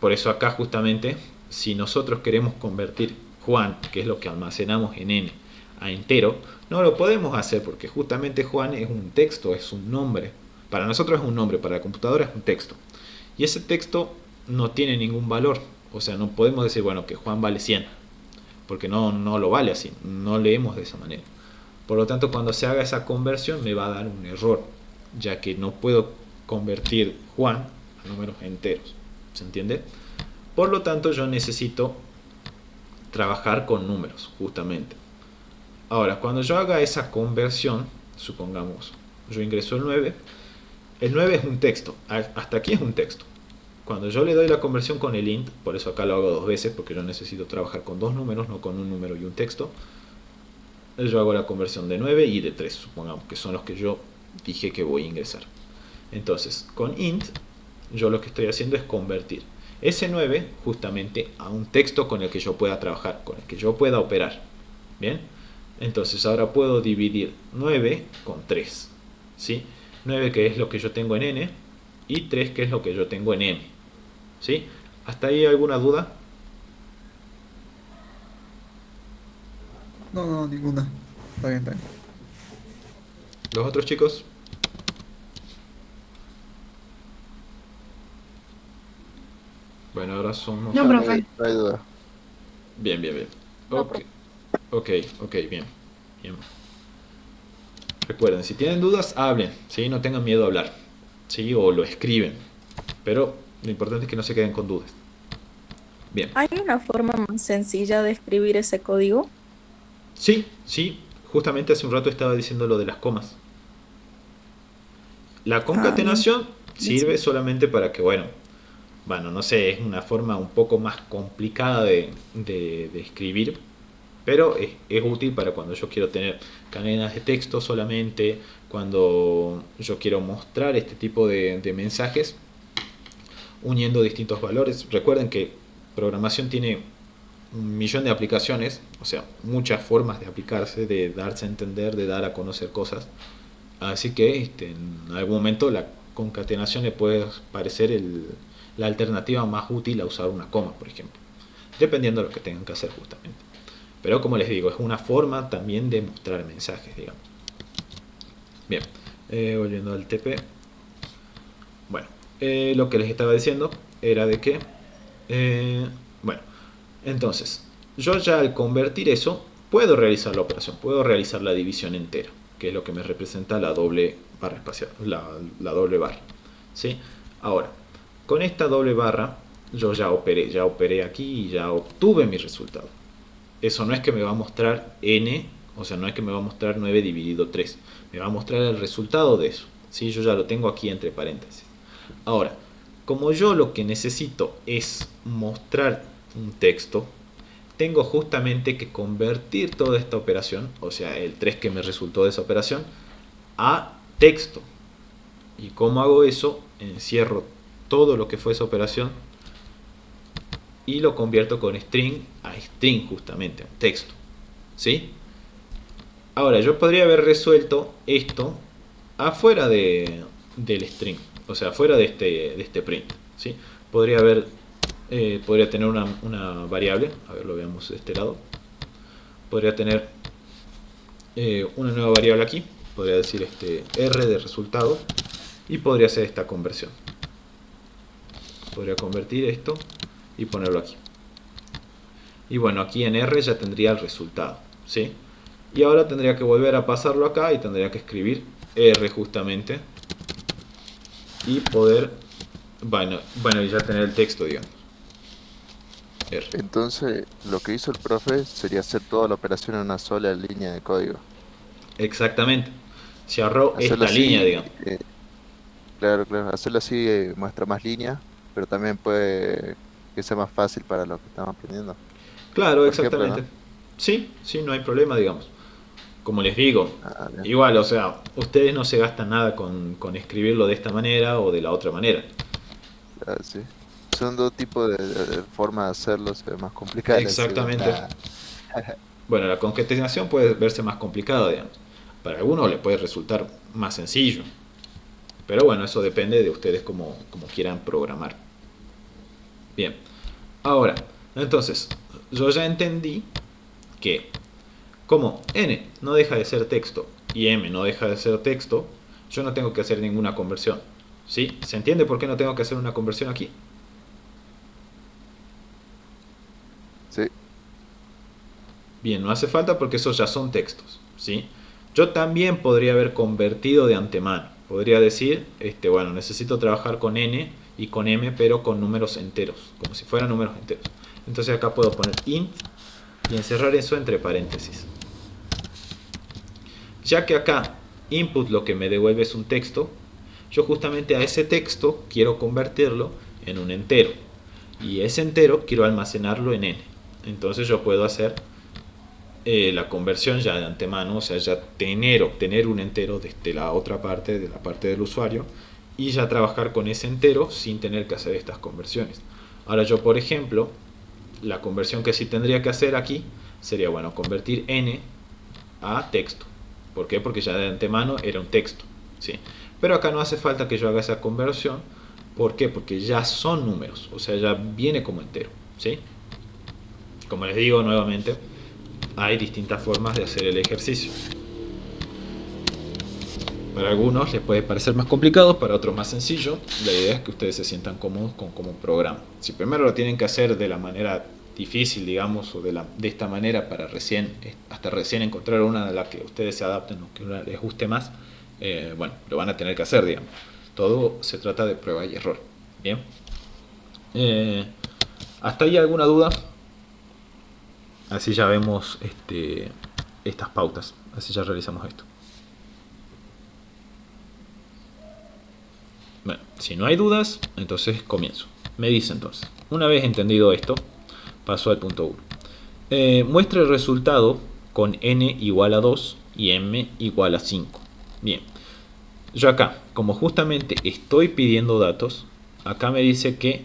Por eso acá justamente, si nosotros queremos convertir Juan, que es lo que almacenamos en n, a entero, no lo podemos hacer porque justamente Juan es un texto, es un nombre. Para nosotros es un nombre, para la computadora es un texto. Y ese texto no tiene ningún valor. O sea, no podemos decir, bueno, que Juan vale 100, porque no lo vale así, no leemos de esa manera. Por lo tanto, cuando se haga esa conversión me va a dar un error, ya que no puedo convertir Juan a números enteros. ¿Se entiende? Por lo tanto, yo necesito trabajar con números, justamente. Ahora, cuando yo haga esa conversión, supongamos, yo ingreso el 9 es un texto, hasta aquí es un texto. Cuando yo le doy la conversión con el int, por eso acá lo hago 2 veces, porque yo necesito trabajar con 2 números, no con un número y un texto. Yo hago la conversión de 9 y de 3, supongamos que son los que yo dije que voy a ingresar. Entonces, con int, yo lo que estoy haciendo es convertir ese 9 justamente a un texto con el que yo pueda trabajar, con el que yo pueda operar. ¿Bien? Entonces ahora puedo dividir 9 con 3, ¿sí? 9 que es lo que yo tengo en n y 3 que es lo que yo tengo en m, ¿sí? ¿Hasta ahí alguna duda?
No, ninguna. Está bien, está bien.
¿Los otros chicos? Bueno, ahora somos...
No, profe.
No hay duda.
Bien.
No,
Ok, bien. Recuerden, si tienen dudas, hablen, ¿sí? No tengan miedo a hablar, ¿sí? O lo escriben, pero lo importante es que no se queden con dudas. Bien.
¿Hay una forma más sencilla de escribir ese código?
Sí, justamente hace un rato estaba diciendo lo de las comas. La concatenación sirve solamente para que, bueno, no sé, es una forma un poco más complicada de escribir, pero es útil para cuando yo quiero tener cadenas de texto solamente, cuando yo quiero mostrar este tipo de mensajes uniendo distintos valores. Recuerden que programación tiene un millón de aplicaciones, o sea, muchas formas de aplicarse, de darse a entender, de dar a conocer cosas. Así que en algún momento la concatenación le puede parecer la alternativa más útil a usar una coma, por ejemplo, dependiendo de lo que tengan que hacer justamente. Pero como les digo, es una forma también de mostrar mensajes, digamos. Bien, volviendo al TP. Bueno, lo que les estaba diciendo era de que, bueno, entonces, yo ya al convertir eso, puedo realizar la operación, puedo realizar la división entera, que es lo que me representa la doble barra espacial, la doble barra, ¿sí? Ahora, con esta doble barra, yo ya operé aquí y ya obtuve mi resultado. Eso no es que me va a mostrar n, o sea, no es que me va a mostrar 9 dividido 3, me va a mostrar el resultado de eso, ¿sí? Yo ya lo tengo aquí entre paréntesis. Ahora, como yo lo que necesito es mostrar un texto, tengo justamente que convertir toda esta operación, o sea, el 3 que me resultó de esa operación, a texto. ¿Y cómo hago eso? Encierro todo lo que fue esa operación y lo convierto con string a string, justamente, a texto, ¿sí? Ahora, yo podría haber resuelto esto afuera del string, o sea, fuera de este print, ¿sí? Podría tener una variable, a ver, lo veamos de este lado. Podría tener una nueva variable aquí, podría decir r de resultado, y podría hacer esta conversión. Podría convertir esto y ponerlo aquí. Y bueno, aquí en r ya tendría el resultado, ¿sí? Y ahora tendría que volver a pasarlo acá y tendría que escribir r justamente y poder, y ya tener el texto, digamos. R.
Entonces, lo que hizo el profe sería hacer toda la operación en una sola línea de código.
Exactamente. Se ahorró
Hacerlo
esta línea,
así,
digamos.
claro, hacerlo así muestra más líneas, pero también puede que sea más fácil para los que están aprendiendo.
Claro,
Por ejemplo,
exactamente.
¿no?
Sí, no hay problema, digamos. Como les digo,
Bien.
igual, o sea, ustedes no se gastan nada con escribirlo de esta manera o de la otra manera.
Sí. Son dos tipos de formas de hacerlo, se ve más complicada la
Exactamente.
segunda.
Bueno, la concatenación puede verse más complicada, digamos. Para algunos le puede resultar más sencillo. Pero bueno, eso depende de ustedes como quieran programar. Bien. Ahora, entonces, yo ya entendí que como n no deja de ser texto y m no deja de ser texto, yo no tengo que hacer ninguna conversión. ¿Sí? ¿Se entiende por qué no tengo que hacer una conversión aquí?
Sí,
Bien, no hace falta porque esos ya son textos, ¿sí? Yo también podría haber convertido de antemano. Podría decir, bueno, necesito trabajar con n y con m, pero con números enteros, como si fueran números enteros. Entonces acá puedo poner int y encerrar eso entre paréntesis. Ya que acá input lo que me devuelve es un texto, yo justamente a ese texto quiero convertirlo en un entero. Y ese entero quiero almacenarlo en n. Entonces yo puedo hacer la conversión ya de antemano, o sea, ya obtener un entero desde la otra parte, de la parte del usuario, y ya trabajar con ese entero sin tener que hacer estas conversiones. Ahora yo, por ejemplo, la conversión que sí tendría que hacer aquí sería, bueno, convertir n a texto. ¿Por qué? Porque ya de antemano era un texto, ¿sí? Pero acá no hace falta que yo haga esa conversión. ¿Por qué? Porque ya son números, o sea, ya viene como entero, ¿sí? Como les digo nuevamente, hay distintas formas de hacer el ejercicio. Para algunos les puede parecer más complicado, para otros más sencillo. La idea es que ustedes se sientan cómodos con cómo programan. Si primero lo tienen que hacer de la manera difícil, digamos, o de esta manera para hasta recién encontrar una de la que ustedes se adapten o que una les guste más, bueno, lo van a tener que hacer, digamos. Todo se trata de prueba y error. Bien. ¿Hasta ahí alguna duda? Así ya vemos estas pautas. Así ya realizamos esto. Bueno, si no hay dudas, entonces comienzo. Me dice entonces, una vez entendido esto, paso al punto 1. Muestra el resultado con n igual a 2 y m igual a 5. Bien, yo acá, como justamente estoy pidiendo datos, acá me dice que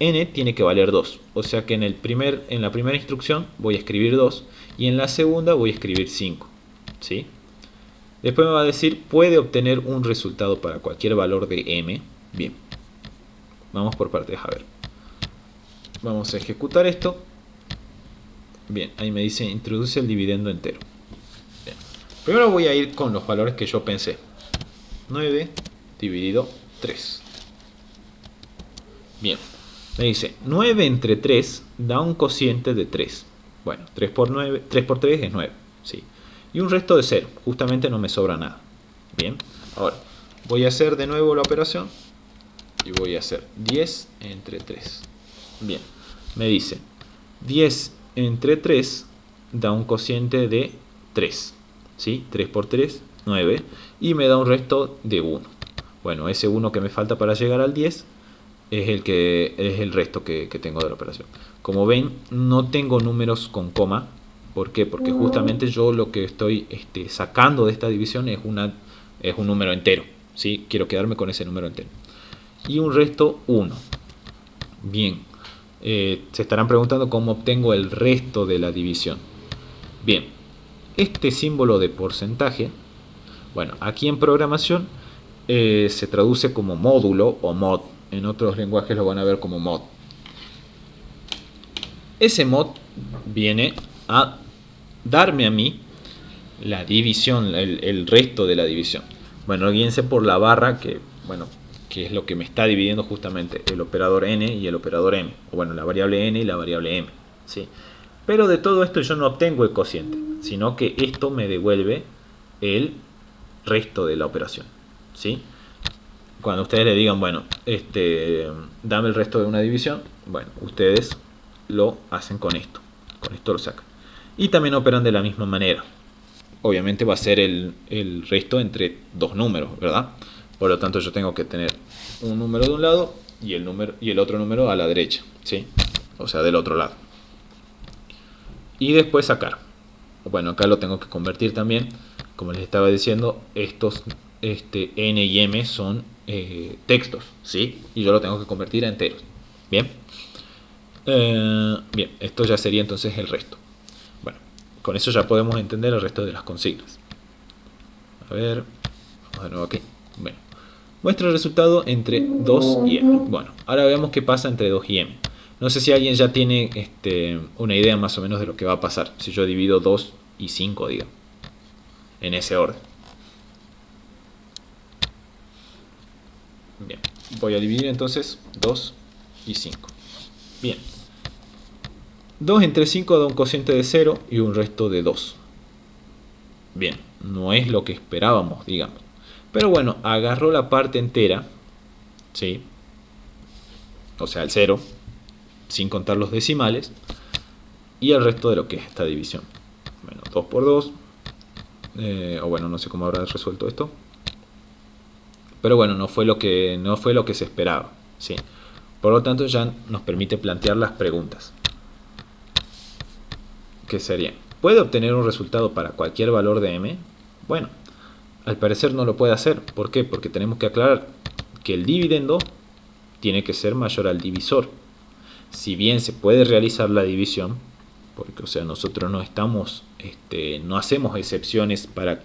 n tiene que valer 2. O sea que en la primera instrucción voy a escribir 2 y en la segunda voy a escribir 5. ¿Sí? Después me va a decir, puede obtener un resultado para cualquier valor de m. Bien, vamos por partes a ver. Vamos a ejecutar esto. Bien, ahí me dice, introduce el dividendo entero. Bien. Primero voy a ir con los valores que yo pensé. 9 dividido 3. Bien, me dice, 9 entre 3 da un cociente de 3. Bueno, 3 por 3 es 9. ¿Sí? Y un resto de 0, justamente no me sobra nada. Bien, ahora voy a hacer de nuevo la operación y voy a hacer 10 entre 3. Bien, me dice 10 entre 3 da un cociente de 3. ¿Sí? 3 por 3, 9. Y me da un resto de 1. Bueno, ese 1 que me falta para llegar al 10 es el resto que tengo de la operación. Como ven, no tengo números con coma. ¿Por qué? Porque justamente yo lo que estoy sacando de esta división es un número entero. ¿Sí? Quiero quedarme con ese número entero. Y un resto 1. Bien. Se estarán preguntando cómo obtengo el resto de la división. Bien. Este símbolo de porcentaje, bueno, aquí en programación se traduce como módulo o mod. En otros lenguajes lo van a ver como mod. Ese mod viene a darme a mí la división, el resto de la división. Bueno, guíense por la barra que es lo que me está dividiendo justamente el operador n y el operador m. O bueno, la variable n y la variable m. ¿Sí? Pero de todo esto yo no obtengo el cociente, sino que esto me devuelve el resto de la operación. ¿Sí? Cuando ustedes le digan, bueno, dame el resto de una división, bueno, ustedes lo hacen con esto. Con esto lo sacan. Y también operan de la misma manera. Obviamente va a ser el resto entre dos números, ¿verdad? Por lo tanto yo tengo que tener un número de un lado y el otro número a la derecha, ¿sí? O sea, del otro lado. Y después sacar. Bueno, acá lo tengo que convertir también. Como les estaba diciendo, estos n y m son textos, ¿sí? Y yo lo tengo que convertir a enteros. Bien. Bien, esto ya sería entonces el resto. Bueno, con eso ya podemos entender el resto de las consignas. A ver, vamos de nuevo aquí. Bueno, muestra el resultado entre 2 y m. Bueno, ahora veamos qué pasa entre 2 y m. No sé si alguien ya tiene una idea más o menos de lo que va a pasar si yo divido 2 y 5, digamos, en ese orden. Bien, voy a dividir entonces 2 y 5. Bien. 2 entre 5 da un cociente de 0 y un resto de 2. Bien, no es lo que esperábamos, digamos. Pero bueno, agarró la parte entera, ¿sí? O sea, el 0, sin contar los decimales, y el resto de lo que es esta división. Bueno, 2 por 2, o bueno, no sé cómo habrá resuelto esto. Pero bueno, no fue lo que se esperaba, ¿sí? Por lo tanto, ya nos permite plantear las preguntas. ¿Qué sería? ¿Puede obtener un resultado para cualquier valor de m? Bueno, al parecer no lo puede hacer. ¿Por qué? Porque tenemos que aclarar que el dividendo tiene que ser mayor al divisor. Si bien se puede realizar la división, porque o sea, nosotros no estamos, no hacemos excepciones para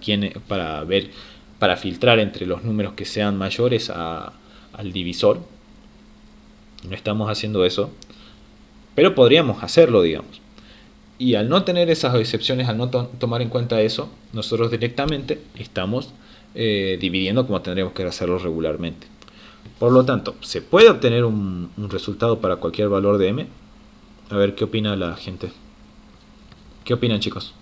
filtrar entre los números que sean mayores al divisor. No estamos haciendo eso, pero podríamos hacerlo, digamos. Y al no tener esas excepciones, al no tomar en cuenta eso, nosotros directamente estamos dividiendo como tendríamos que hacerlo regularmente. Por lo tanto, ¿se puede obtener un resultado para cualquier valor de m? A ver, ¿qué opina la gente? ¿Qué opinan, chicos?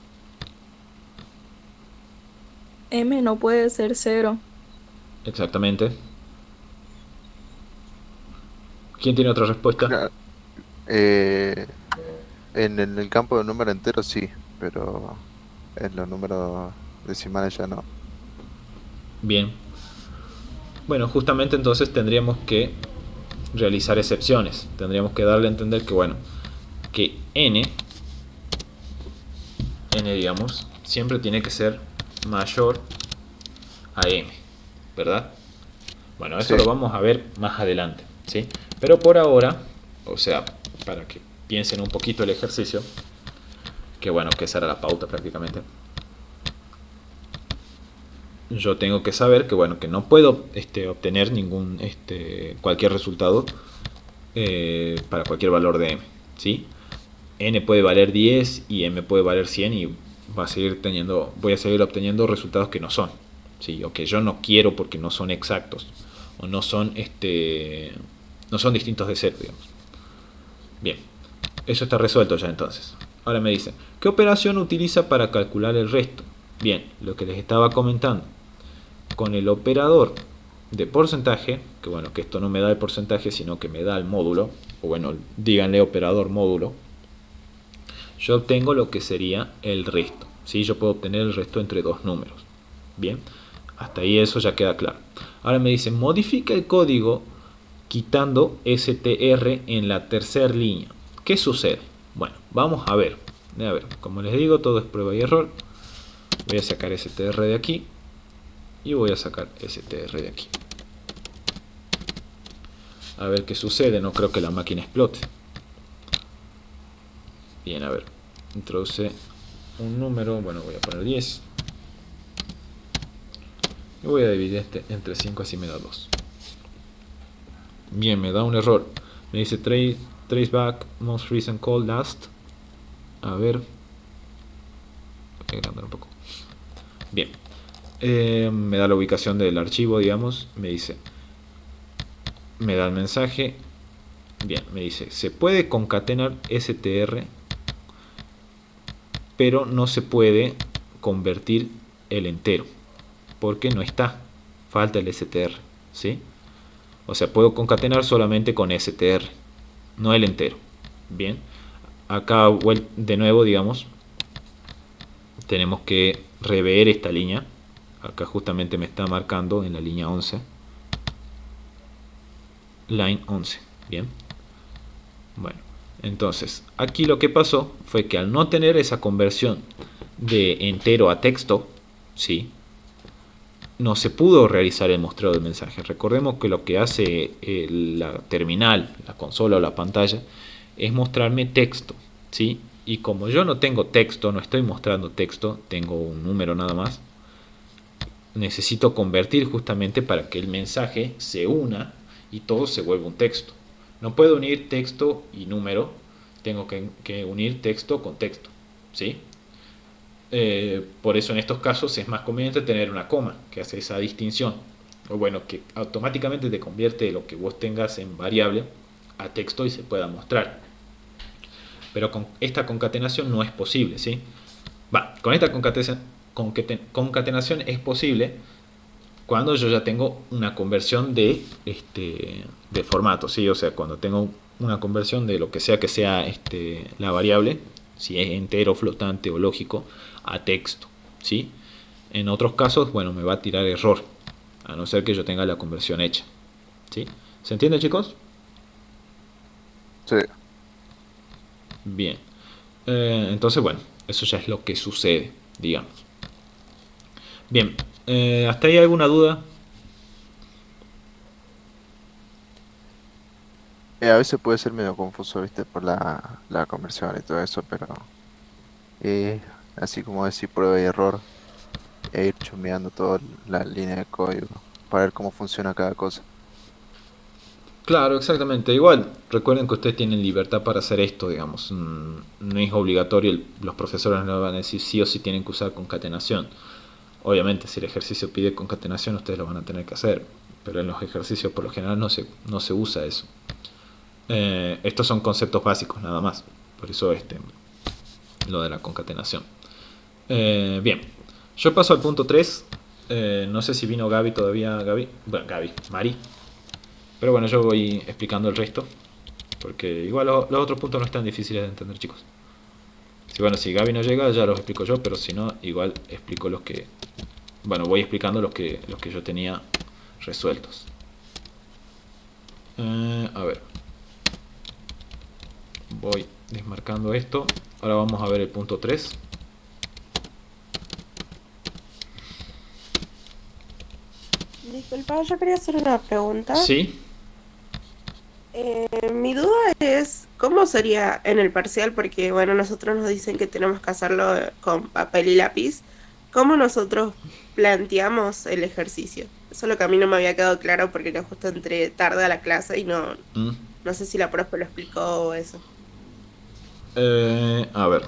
M no puede ser 0.
Exactamente. ¿Quién tiene otra respuesta?
Claro. En el campo de número entero sí, pero en los números decimales ya no.
Bien. Bueno, justamente entonces tendríamos que realizar excepciones. Tendríamos que darle a entender que, bueno, que n digamos, siempre tiene que ser mayor a m, ¿verdad? Bueno, eso
Sí.
lo vamos a ver más adelante, ¿sí? Pero por ahora, o sea, para que piensen un poquito el ejercicio, que bueno, que esa era la pauta prácticamente. Yo tengo que saber que bueno, que no puedo obtener ningún cualquier resultado para cualquier valor de m, ¿sí? N puede valer 10 y m puede valer 100 y voy a seguir obteniendo resultados que no son, ¿sí? O que yo no quiero porque no son exactos o no son distintos de 0, digamos. Bien, eso está resuelto ya entonces. Ahora me dicen, ¿qué operación utiliza para calcular el resto? Bien, lo que les estaba comentando. Con el operador de porcentaje, que bueno, que esto no me da el porcentaje, sino que me da el módulo, o bueno, díganle operador módulo, yo obtengo lo que sería el resto, ¿sí? Yo puedo obtener el resto entre dos números. Bien, hasta ahí eso ya queda claro. Ahora me dicen, modifica el código quitando str en la tercera línea. ¿Qué sucede? Bueno, vamos a ver. A ver, como les digo, todo es prueba y error. Voy a sacar str de aquí y voy a sacar str de aquí. A ver qué sucede. No creo que la máquina explote. Bien, a ver, introduce un número, bueno, voy a poner 10 y voy a dividir este entre 5, así me da 2. Bien, me da un error, me dice trace back most recent call last. A ver, voy a agrandar un poco. Bien, me da la ubicación del archivo, digamos, me da el mensaje. Bien, me dice, se puede concatenar str, pero no se puede convertir el entero, porque no está, falta el str, ¿sí? O sea, puedo concatenar solamente con str, no el entero. Bien, acá de nuevo, digamos, tenemos que rever esta línea. Acá justamente me está marcando en la línea 11, line 11, bien. Bueno, entonces, aquí lo que pasó fue que al no tener esa conversión de entero a texto, ¿sí?, no se pudo realizar el muestreo del mensaje. Recordemos que lo que hace la terminal, la consola o la pantalla, es mostrarme texto, ¿sí? Y como yo no tengo texto, no estoy mostrando texto, tengo un número nada más, necesito convertir justamente para que el mensaje se una y todo se vuelva un texto. No puedo unir texto y número, tengo que unir texto con texto, ¿sí? Por eso en estos casos es más conveniente tener una coma que hace esa distinción, o bueno, que automáticamente te convierte lo que vos tengas en variable a texto y se pueda mostrar. Pero con esta concatenación no es posible, ¿sí? Con esta concatenación es posible cuando yo ya tengo una conversión de formato, ¿sí? O sea, cuando tengo una conversión de lo que sea la variable, si es entero, flotante o lógico, a texto, ¿sí? En otros casos, bueno, me va a tirar error, a no ser que yo tenga la conversión hecha, ¿sí? ¿Se entiende, chicos?
Sí.
Bien. Entonces, bueno, eso ya es lo que sucede, digamos. Bien, ¿hasta ahí alguna duda?
A veces puede ser medio confuso, ¿viste? Por la conversión y todo eso, pero así como decir prueba y error, e ir chusmeando toda la línea de código para ver cómo funciona cada cosa.
Claro, exactamente. Igual, recuerden que ustedes tienen libertad para hacer esto, digamos. No es obligatorio, los profesores no van a decir sí o sí tienen que usar concatenación. Obviamente, si el ejercicio pide concatenación, ustedes lo van a tener que hacer. Pero en los ejercicios, por lo general, no se usa eso. Estos son conceptos básicos, nada más. Por eso lo de la concatenación. Bien, yo paso al punto 3. No sé si vino Gaby todavía. Mari. Pero bueno, yo voy explicando el resto, porque igual los otros puntos no están difíciles de entender, chicos. Si Gaby no llega, ya los explico yo, pero si no, igual explico los que... Bueno, voy explicando los que yo tenía resueltos. A ver, voy desmarcando esto. Ahora vamos a ver el punto 3.
Disculpa, yo quería hacer una pregunta.
Sí,
Mi duda es, ¿cómo sería en el parcial? Porque, bueno, nosotros nos dicen que tenemos que hacerlo con papel y lápiz. ¿Cómo nosotros planteamos el ejercicio? Eso es lo que a mí no me había quedado claro porque yo justo entré tarde a la clase y no sé si la profe lo explicó o eso.
A ver,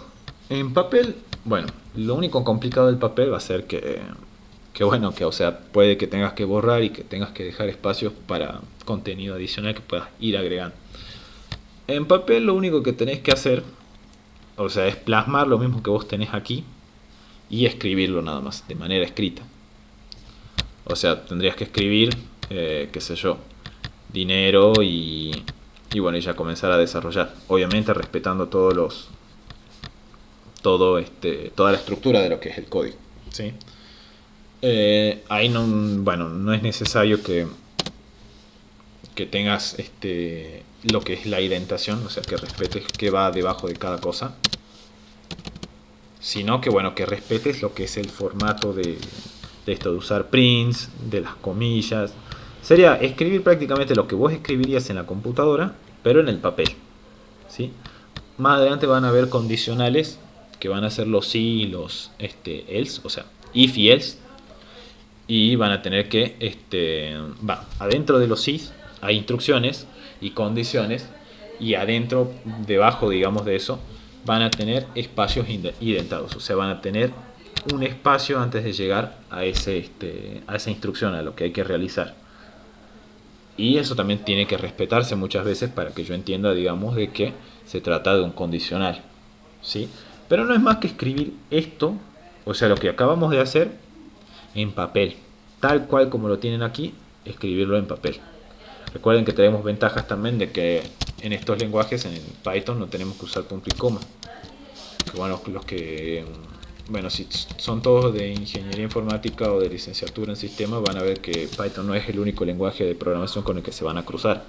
en papel, bueno, lo único complicado del papel va a ser bueno, o sea, puede que tengas que borrar y que tengas que dejar espacios para contenido adicional que puedas ir agregando. En papel lo único que tenés que hacer, o sea, es plasmar lo mismo que vos tenés aquí y escribirlo nada más, de manera escrita. O sea, tendrías que escribir, qué sé yo, dinero y bueno, y ya comenzar a desarrollar. Obviamente respetando toda la estructura de lo que es el código, ¿sí? Ahí no es necesario que tengas lo que es la indentación, o sea, que respetes qué va debajo de cada cosa, sino que bueno, que respetes lo que es el formato de esto de usar prints, de las comillas. Sería escribir prácticamente lo que vos escribirías en la computadora, pero en el papel, ¿sí? Más adelante van a haber condicionales que van a ser los si y los else, o sea, if y else. Y van a tener que, adentro de los sys hay instrucciones y condiciones, y adentro, debajo, digamos, de eso, van a tener espacios indentados, o sea, van a tener un espacio antes de llegar a esa instrucción, a lo que hay que realizar. Y eso también tiene que respetarse muchas veces para que yo entienda, digamos, de que se trata de un condicional, ¿sí? Pero no es más que escribir esto, o sea, lo que acabamos de hacer, en papel, tal cual como lo tienen aquí, escribirlo en papel. Recuerden que tenemos ventajas también de que en estos lenguajes, en Python, no tenemos que usar punto y coma. Que bueno, si son todos de ingeniería informática o de licenciatura en sistemas, van a ver que Python no es el único lenguaje de programación con el que se van a cruzar.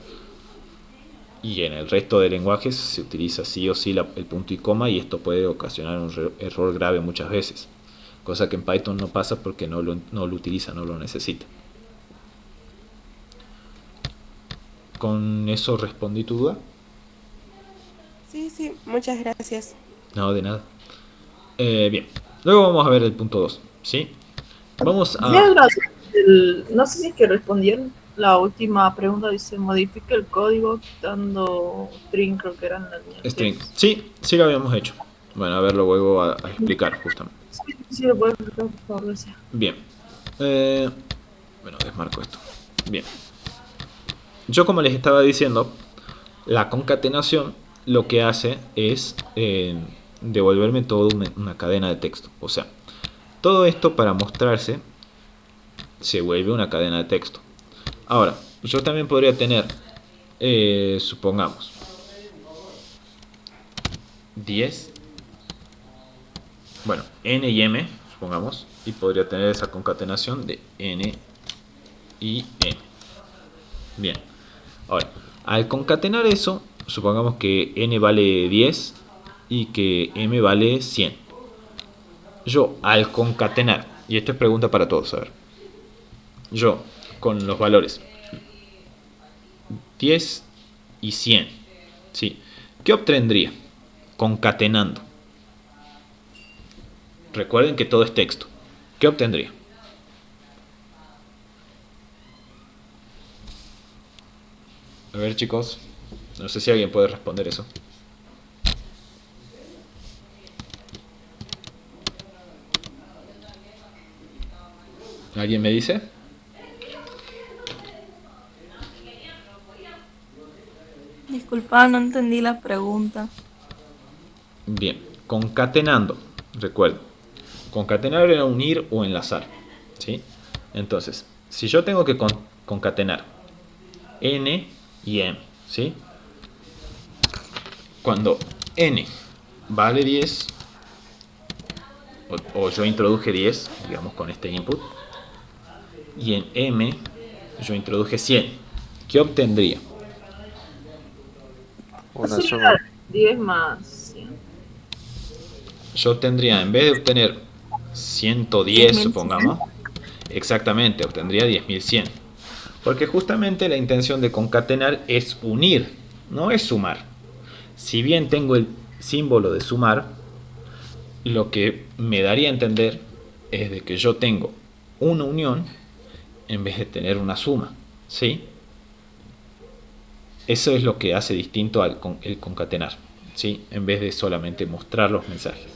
Y en el resto de lenguajes se utiliza sí o sí el punto y coma, y esto puede ocasionar un error grave muchas veces. Cosa que en Python no pasa porque no lo utiliza, no lo necesita. ¿Con eso respondí tu duda?
Sí, muchas gracias.
No, de nada. Bien, luego vamos a ver el punto 2, ¿sí? Vamos a...
No sé si es que respondieron la última pregunta, dice modifica el código quitando string, creo que eran las líneas.
String. Sí lo habíamos hecho. Bueno, a ver, lo vuelvo a explicar justamente.
Sí, lo puedes explicar, por favor, gracias.
Bien. Bueno, desmarco esto. Bien. Yo, como les estaba diciendo, la concatenación lo que hace es devolverme toda una cadena de texto. O sea, todo esto para mostrarse se vuelve una cadena de texto. Ahora, yo también podría tener, supongamos, 10, bueno, n y m, supongamos, y podría tener esa concatenación de n y m. Bien, ahora, al concatenar eso, supongamos que n vale 10 y que m vale 100. Yo, al concatenar, y esto es pregunta para todos, a ver, yo, con los valores 10 y 100, ¿sí? ¿Qué obtendría concatenando? Recuerden que todo es texto. ¿Qué obtendría? A ver, chicos, no sé si alguien puede responder eso. ¿Alguien me dice?
Disculpa, no entendí la pregunta.
Bien, concatenando, recuerden, concatenar era unir o enlazar, ¿sí? Entonces, si yo tengo que concatenar n y m, ¿sí? Cuando n vale 10, o yo introduje 10, digamos, con este input, y en m yo introduje 100. ¿Qué obtendría?
Una
Eso
suma.
era 10 más 100.
Yo obtendría, en vez de obtener 110,
10.100.
supongamos, exactamente, obtendría 10.100. Porque justamente la intención de concatenar es unir, no es sumar. Si bien tengo el símbolo de sumar, lo que me daría a entender es de que yo tengo una unión en vez de tener una suma, ¿sí? Eso es lo que hace distinto el concatenar, ¿sí? En vez de solamente mostrar los mensajes.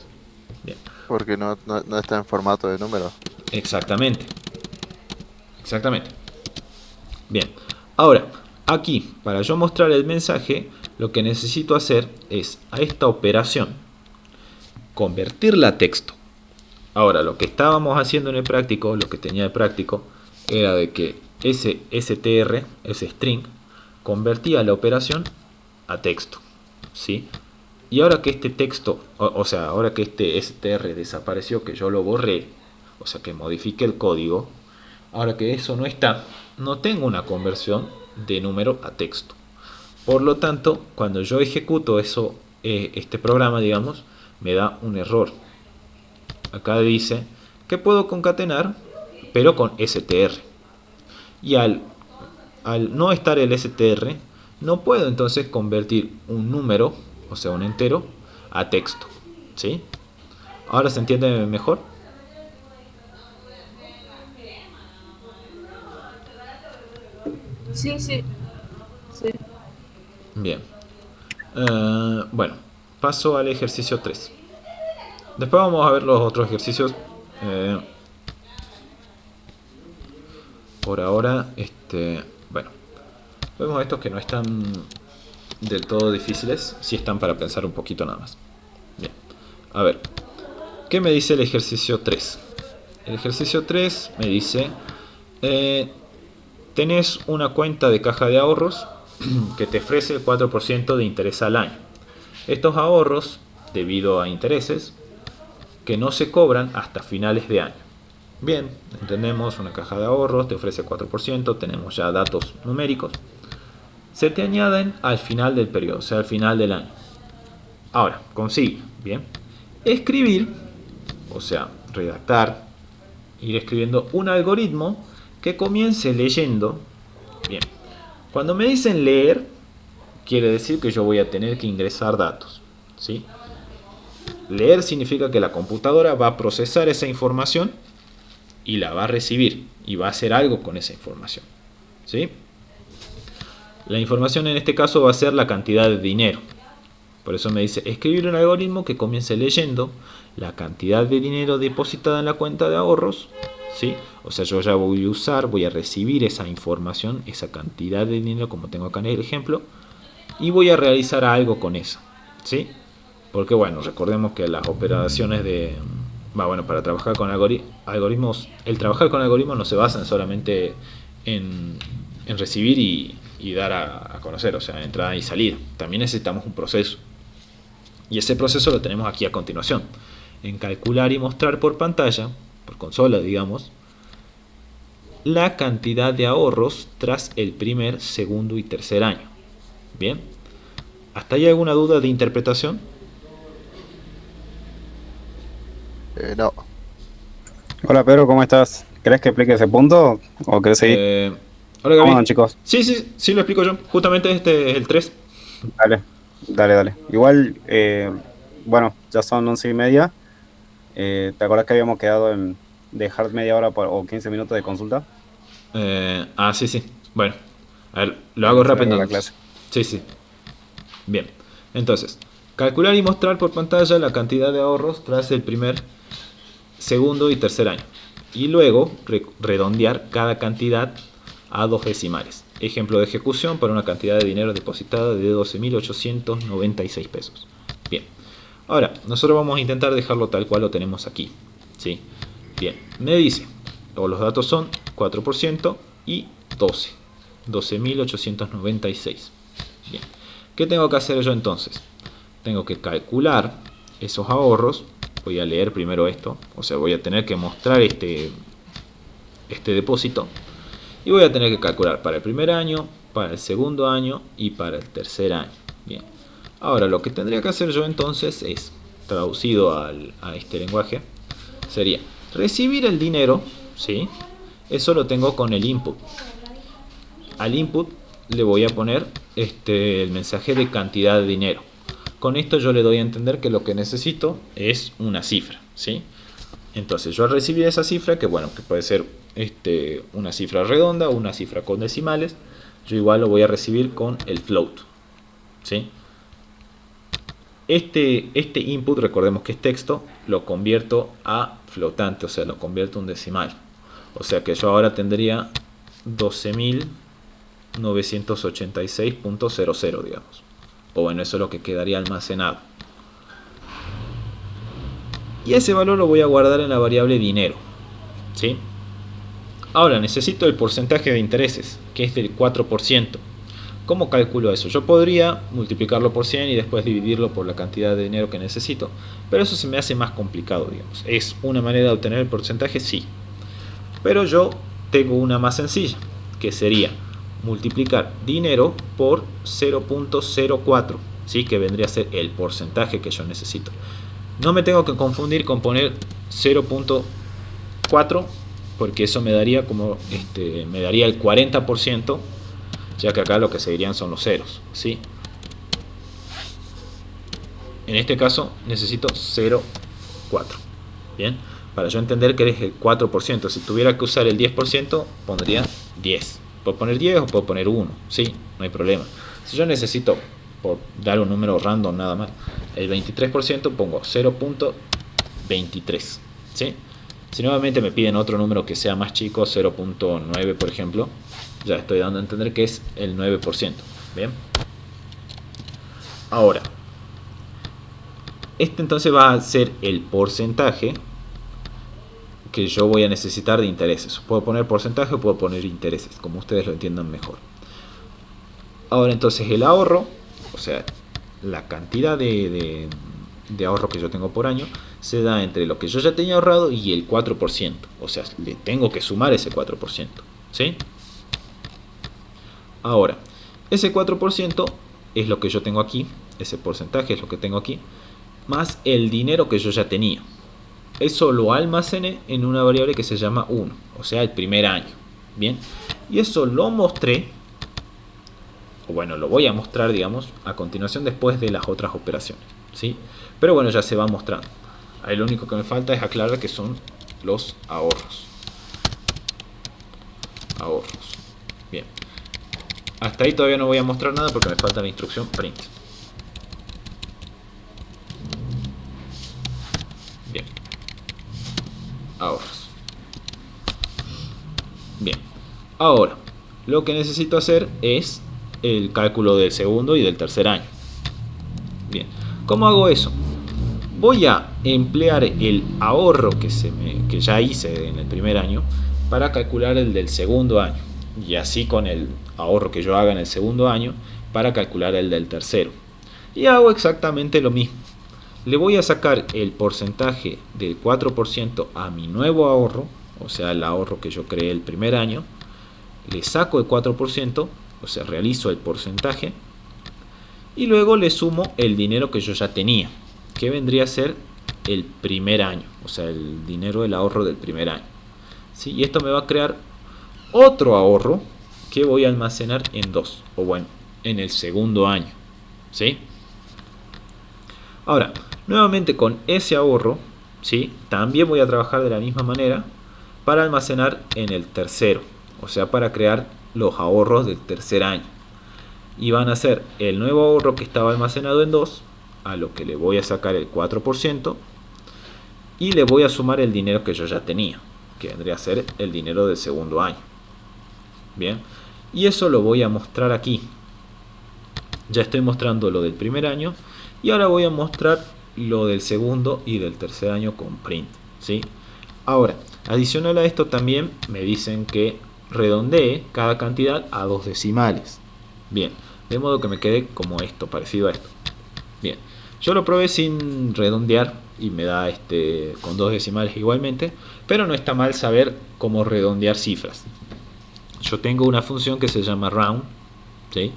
Bien.
Porque no está en formato de número.
Exactamente. Exactamente. Bien. Ahora, aquí, para yo mostrar el mensaje, lo que necesito hacer es a esta operación convertirla a texto. Ahora, lo que estábamos haciendo en el práctico, lo que tenía de práctico, era de que ese str, ese string, convertía la operación a texto, ¿sí? Y ahora que este texto, o sea, ahora que este str desapareció, que yo lo borré, o sea, que modifique el código, ahora que eso no está, no tengo una conversión de número a texto. Por lo tanto, cuando yo ejecuto eso, este programa, digamos, me da un error. Acá dice que puedo concatenar, pero con str. Y al no estar el str, no puedo entonces convertir un número, o sea, un entero, a texto, ¿sí? ¿Ahora se entiende mejor?
Sí, sí. Sí.
Bien. Bueno, paso al ejercicio 3. Después vamos a ver los otros ejercicios. Por ahora, bueno, vemos estos que no están del todo difíciles, sí están para pensar un poquito nada más. Bien, a ver, ¿qué me dice el ejercicio 3? El ejercicio 3 me dice, tenés una cuenta de caja de ahorros que te ofrece el 4% de interés al año. Estos ahorros, debido a intereses, que no se cobran hasta finales de año. Bien, entendemos, una caja de ahorros te ofrece 4%, tenemos ya datos numéricos. Se te añaden al final del periodo, o sea, al final del año. Ahora, consigue, bien, escribir, o sea, redactar, ir escribiendo un algoritmo que comience leyendo. Bien, cuando me dicen leer, quiere decir que yo voy a tener que ingresar datos, ¿sí? Leer significa que la computadora va a procesar esa información y la va a recibir y va a hacer algo con esa información, ¿sí? La información en este caso va a ser la cantidad de dinero. Por eso me dice escribir un algoritmo que comience leyendo la cantidad de dinero depositada en la cuenta de ahorros, ¿sí? O sea, yo ya voy a recibir esa información, esa cantidad de dinero, como tengo acá en el ejemplo, y voy a realizar algo con eso, ¿sí? Porque bueno, recordemos que las operaciones para trabajar con algoritmos, el trabajar con algoritmos no se basa solamente en recibir y dar a conocer, o sea, entrada y salida. También necesitamos un proceso. Y ese proceso lo tenemos aquí a continuación. En calcular y mostrar por pantalla, por consola, digamos, la cantidad de ahorros tras el primer, segundo y tercer año. Bien. ¿Hasta ahí alguna duda de interpretación?
No.
Hola Pedro, ¿cómo estás? ¿Crees que explique ese punto o querés seguir?
Hola Gaby.
Bueno, chicos,
Sí, lo explico yo. Justamente este es el 3.
dale. Igual, bueno, ya son 11:30. ¿Te acordás que habíamos quedado en dejar media hora o 15 minutos de consulta?
Sí. Bueno, a ver, lo hago rápido.
La clase.
Sí. Bien, entonces, calcular y mostrar por pantalla la cantidad de ahorros tras el primer, segundo y tercer año. Y luego redondear cada cantidad a 2 decimales. Ejemplo de ejecución para una cantidad de dinero depositada de 12.896 pesos. Bien, ahora nosotros vamos a intentar dejarlo tal cual lo tenemos aquí, ¿sí? Bien, me dice, los datos son 4% y 12.896. Bien, ¿qué tengo que hacer yo entonces? Tengo que calcular esos ahorros. Voy a leer primero esto, o sea, voy a tener que mostrar este depósito. Y voy a tener que calcular para el primer año, para el segundo año y para el tercer año. Bien. Ahora lo que tendría que hacer yo entonces es, traducido a este lenguaje, sería recibir el dinero, ¿sí? Eso lo tengo con el input. Al input le voy a poner el mensaje de cantidad de dinero. Con esto yo le doy a entender que lo que necesito es una cifra, ¿sí? Entonces yo al recibir esa cifra, que bueno, que puede ser una cifra redonda o una cifra con decimales, yo igual lo voy a recibir con el float, ¿sí? Este input, recordemos que es texto, lo convierto a flotante, o sea, lo convierto a un decimal. O sea que yo ahora tendría 12.986.00, digamos. O bueno, eso es lo que quedaría almacenado. Y ese valor lo voy a guardar en la variable dinero, ¿sí? Ahora necesito el porcentaje de intereses, que es del 4%. ¿Cómo calculo eso? Yo podría multiplicarlo por 100 y después dividirlo por la cantidad de dinero que necesito, pero eso se me hace más complicado, digamos. ¿Es una manera de obtener el porcentaje? Sí. Pero yo tengo una más sencilla, que sería multiplicar dinero por 0.04, ¿sí? Que vendría a ser el porcentaje que yo necesito. No me tengo que confundir con poner 0.4, porque eso me daría me daría el 40%, ya que acá lo que seguirían son los ceros, ¿sí? En este caso necesito 0.4, ¿bien? Para yo entender que es el 4%. Si tuviera que usar el 10%, pondría 10. Puedo poner 10 o puedo poner 1, ¿sí? No hay problema. Si yo necesito, por dar un número random nada más, el 23%, pongo 0.23, ¿sí? Si nuevamente me piden otro número que sea más chico, 0.9 por ejemplo, ya estoy dando a entender que es el 9%. Bien. Ahora, entonces va a ser el porcentaje que yo voy a necesitar de intereses. Puedo poner porcentaje o puedo poner intereses, como ustedes lo entiendan mejor. Ahora entonces el ahorro, o sea, la cantidad de ahorro que yo tengo por año, se da entre lo que yo ya tenía ahorrado y el 4%. O sea, le tengo que sumar ese 4%, ¿sí? Ahora, ese 4% es lo que yo tengo aquí, ese porcentaje es lo que tengo aquí, más el dinero que yo ya tenía. Eso lo almacené en una variable que se llama 1, o sea, el primer año. Bien, y eso lo mostré, o bueno, lo voy a mostrar, digamos, a continuación después de las otras operaciones, ¿sí? Pero bueno, ya se va mostrando. Ahí lo único que me falta es aclarar que son los ahorros. Ahorros. Bien. Hasta ahí todavía no voy a mostrar nada porque me falta la instrucción print. Bien. Ahorros. Bien. Ahora, lo que necesito hacer es el cálculo del segundo y del tercer año. Bien. ¿Cómo hago eso? Voy a emplear el ahorro que ya hice en el primer año para calcular el del segundo año. Y así con el ahorro que yo haga en el segundo año para calcular el del tercero. Y hago exactamente lo mismo. Le voy a sacar el porcentaje del 4% a mi nuevo ahorro, o sea, el ahorro que yo creé el primer año. Le saco el 4%, o sea, realizo el porcentaje. Y luego le sumo el dinero que yo ya tenía, que vendría a ser el primer año, o sea, el dinero del ahorro del primer año, ¿sí? Y esto me va a crear otro ahorro que voy a almacenar en en el segundo año, ¿sí? Ahora, nuevamente con ese ahorro, ¿sí? También voy a trabajar de la misma manera para almacenar en el tercero, o sea, para crear los ahorros del tercer año. Y van a ser el nuevo ahorro que estaba almacenado en 2, a lo que le voy a sacar el 4% y le voy a sumar el dinero que yo ya tenía, que vendría a ser el dinero del segundo año. Bien, y eso lo voy a mostrar aquí. Ya estoy mostrando lo del primer año y ahora voy a mostrar lo del segundo y del tercer año con print, ¿sí? Ahora, adicional a esto también me dicen que redondee cada cantidad a 2 decimales. Bien, de modo que me quede como esto, parecido a esto. Bien, yo lo probé sin redondear y me da con 2 decimales igualmente, pero no está mal saber cómo redondear cifras. yo tengo una función que se llama round, ¿sí?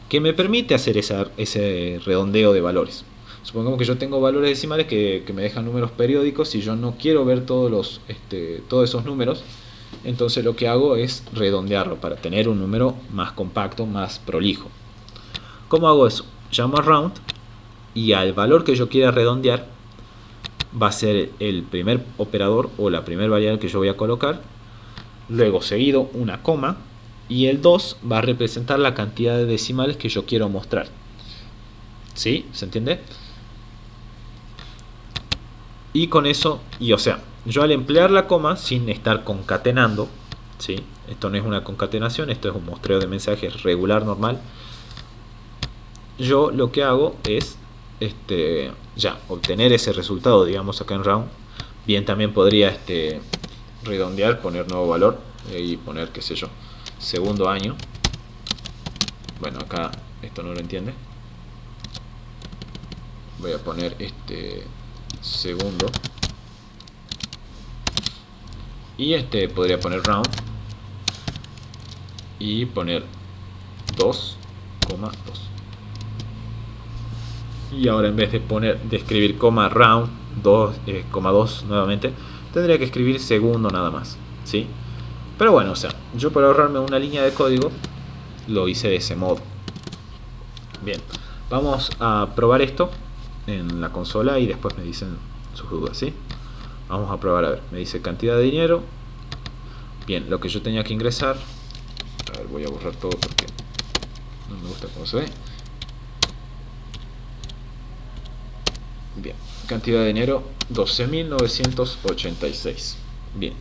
Que me permite hacer ese redondeo de valores. Supongamos que yo tengo valores decimales que me dejan números periódicos y yo no quiero ver todos esos números, entonces lo que hago es redondearlo para tener un número más compacto, más prolijo. ¿Cómo hago eso? Llamo a round y al valor que yo quiera redondear va a ser el primer operador o la primera variable que yo voy a colocar, luego seguido una coma, y el 2 va a representar la cantidad de decimales que yo quiero mostrar. ¿Sí? ¿Se entiende? Y con eso, o sea, yo al emplear la coma sin estar concatenando, ¿sí? Esto no es una concatenación, esto es un muestreo de mensajes regular, normal. Yo lo que hago es ya obtener ese resultado, digamos, acá en round. Bien, también podría redondear, poner nuevo valor y poner, qué sé yo, segundo año. Bueno, acá esto no lo entiende. Voy a poner segundo. Y podría poner round y poner 2,2. Y ahora en vez de escribir coma round 2,2 nuevamente, tendría que escribir segundo nada más, ¿sí? Pero bueno, o sea, yo para ahorrarme una línea de código lo hice de ese modo. Bien, vamos a probar esto en la consola y después me dicen sus dudas, ¿sí? Vamos a probar, a ver, me dice cantidad de dinero. Bien, lo que yo tenía que ingresar, a ver, voy a borrar todo porque no me gusta cómo se ve. Bien, cantidad de dinero 12.986. Bien,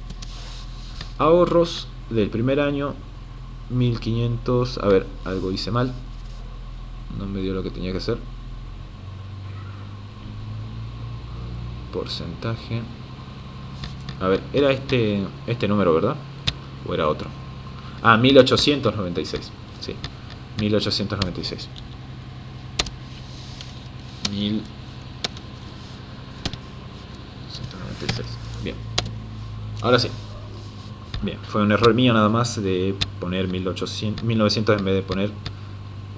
ahorros del primer año 1.500. A ver, algo hice mal, no me dio lo que tenía que hacer. Porcentaje, a ver, era este número, ¿verdad? ¿O era otro? Ah, 1896. Sí, 1896. 1196. Bien, ahora sí. Bien, fue un error mío nada más de poner 1900 en vez de poner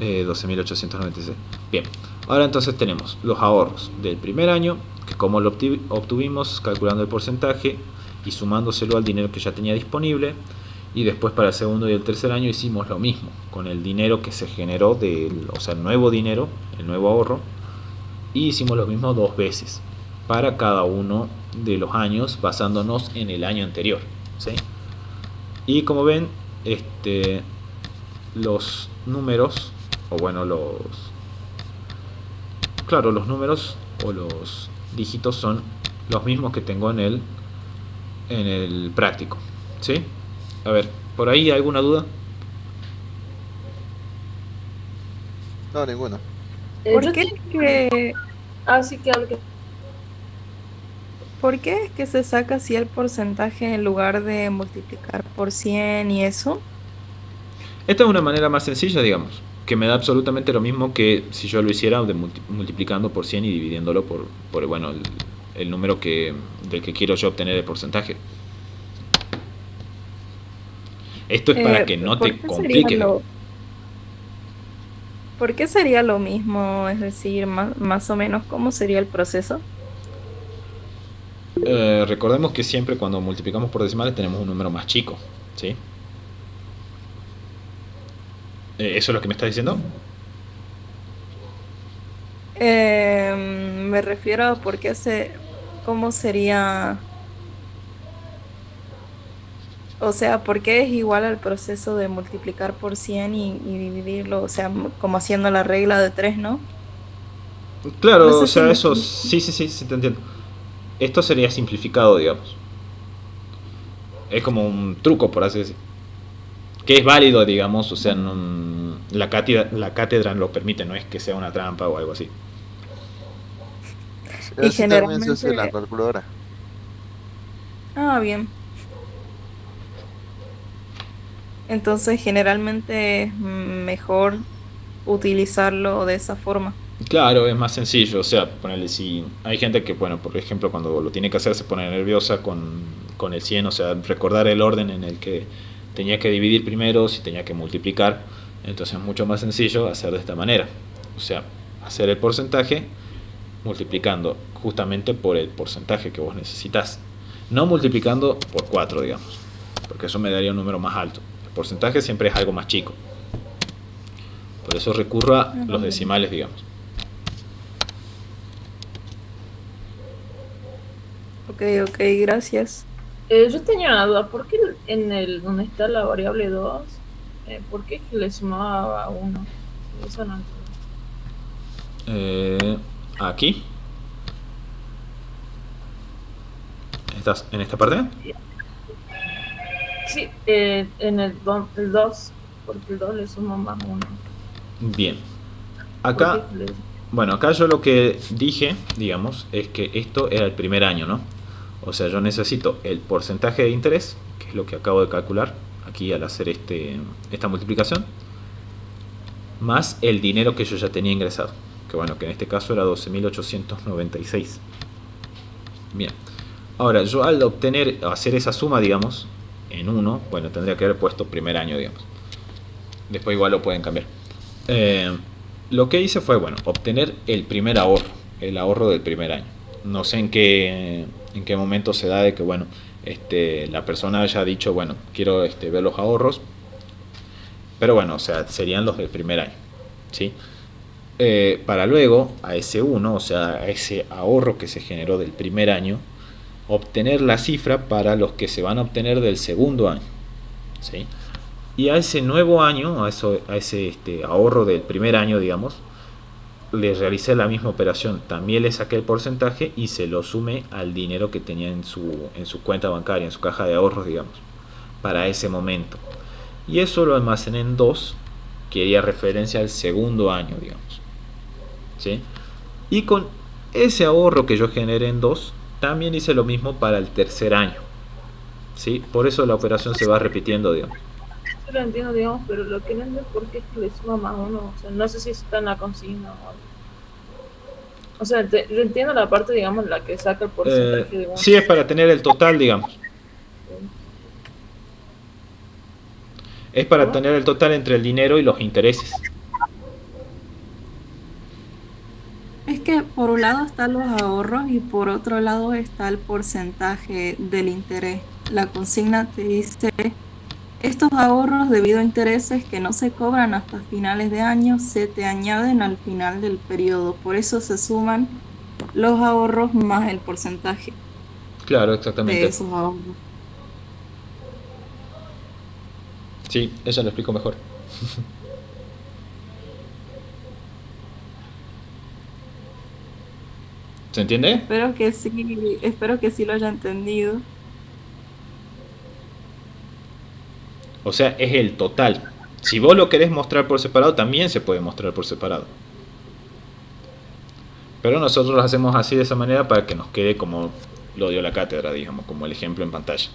12.896. Bien, ahora entonces tenemos los ahorros del primer año, que como lo obtuvimos calculando el porcentaje y sumándoselo al dinero que ya tenía disponible. Y después para el segundo y el tercer año hicimos lo mismo con el dinero que se generó, o sea, el nuevo dinero, el nuevo ahorro, y hicimos lo mismo 2 veces para cada uno de los años basándonos en el año anterior, ¿sí? Y como ven, los números, o bueno, los números o los dígitos son los mismos que tengo en el práctico, ¿sí? A ver, ¿por ahí alguna duda?
No, ninguna.
¿Por qué es que,
Así que algo.
¿por qué es que se saca así el porcentaje en lugar de multiplicar por 100 y eso?
Esta es una manera más sencilla, digamos, que me da absolutamente lo mismo que si yo lo hiciera multiplicando por 100 y dividiéndolo por bueno, el número del que quiero yo obtener el porcentaje. Esto es para que no
¿por
te
qué
complique.
¿Por qué sería lo mismo? Es decir, más o menos, ¿cómo sería el proceso?
Recordemos que siempre cuando multiplicamos por decimales tenemos un número más chico, ¿sí? ¿Eso es lo que me estás diciendo?
Me refiero a cómo sería, o sea, ¿por qué es igual al proceso de multiplicar por 100 y dividirlo? O sea, como haciendo la regla de 3, ¿no?
Claro,
No sé
o sea,
si
eso sí, te entiendo. Esto sería simplificado, digamos. Es como un truco, por así decir. Que es válido, digamos, o sea, la cátedra lo permite, no es que sea una trampa o algo así.
Y
Así también se hace en la
generalmente,
calculadora.
bien. Entonces, generalmente es mejor utilizarlo de esa forma.
Claro, es más sencillo, o sea, ponerle si hay gente que, bueno, por ejemplo, cuando lo tiene que hacer se pone nerviosa con el 100, o sea, recordar el orden en el que tenía que dividir primero, si tenía que multiplicar. Entonces es mucho más sencillo hacer de esta manera. O sea, hacer el porcentaje multiplicando justamente por el porcentaje que vos necesitas. No multiplicando por 4, digamos, porque eso me daría un número más alto. El porcentaje siempre es algo más chico. Por eso recurro a los decimales, digamos.
Ok, gracias.
Yo tenía una duda, ¿por qué en el donde está la variable 2, por qué es que le sumaba 1? Eso no entiendo.
Aquí. ¿Estás en esta parte?
Sí, en el 2, porque el 2 le suma más 1.
Bien. Acá, bueno, acá yo lo que dije, digamos, es que esto era el primer año, ¿no? O sea, yo necesito el porcentaje de interés, que es lo que acabo de calcular aquí al hacer esta multiplicación, más el dinero que yo ya tenía ingresado, que bueno, que en este caso era 12.896. Bien. Ahora, yo al hacer esa suma, digamos, en 1, bueno, tendría que haber puesto primer año, digamos. Después igual lo pueden cambiar. Lo que hice fue, bueno, obtener el primer ahorro, el ahorro del primer año. No sé en qué momento se da de que, bueno, la persona haya dicho, bueno, quiero ver los ahorros. Pero bueno, o sea, serían los del primer año, ¿sí? Para luego, a ese 1, o sea, a ese ahorro que se generó del primer año, obtener la cifra para los que se van a obtener del segundo año, ¿sí? Y a ese nuevo año, a ese ahorro del primer año, digamos, le realicé la misma operación. También le saqué el porcentaje y se lo sumé al dinero que tenía en su cuenta bancaria, en su caja de ahorros, digamos, para ese momento. Y eso lo almacené en 2, que haría referencia al segundo año, digamos, ¿sí? Y con ese ahorro que yo generé en 2, también hice lo mismo para el tercer año, ¿sí? Por eso la operación se va repitiendo, digamos.
Yo lo entiendo, digamos, pero lo que no entiendo es por qué es que le suma más 1. O sea, no sé si está en la consigna o algo. O sea, yo entiendo la parte, digamos, la que saca el porcentaje de 1.
Sí, es para tener el total, digamos. Es para tener el total entre el dinero y los intereses.
Es que por un lado están los ahorros y por otro lado está el porcentaje del interés. La consigna te dice, estos ahorros debido a intereses que no se cobran hasta finales de año se te añaden al final del periodo. Por eso se suman los ahorros más el porcentaje
Claro,
de
exactamente.
esos ahorros.
Sí, ella lo explico mejor. ¿Se entiende?
Espero que sí lo haya entendido.
O sea, es el total. Si vos lo querés mostrar por separado, también se puede mostrar por separado. Pero nosotros lo hacemos así, de esa manera, para que nos quede como lo dio la cátedra, digamos, como el ejemplo en pantalla.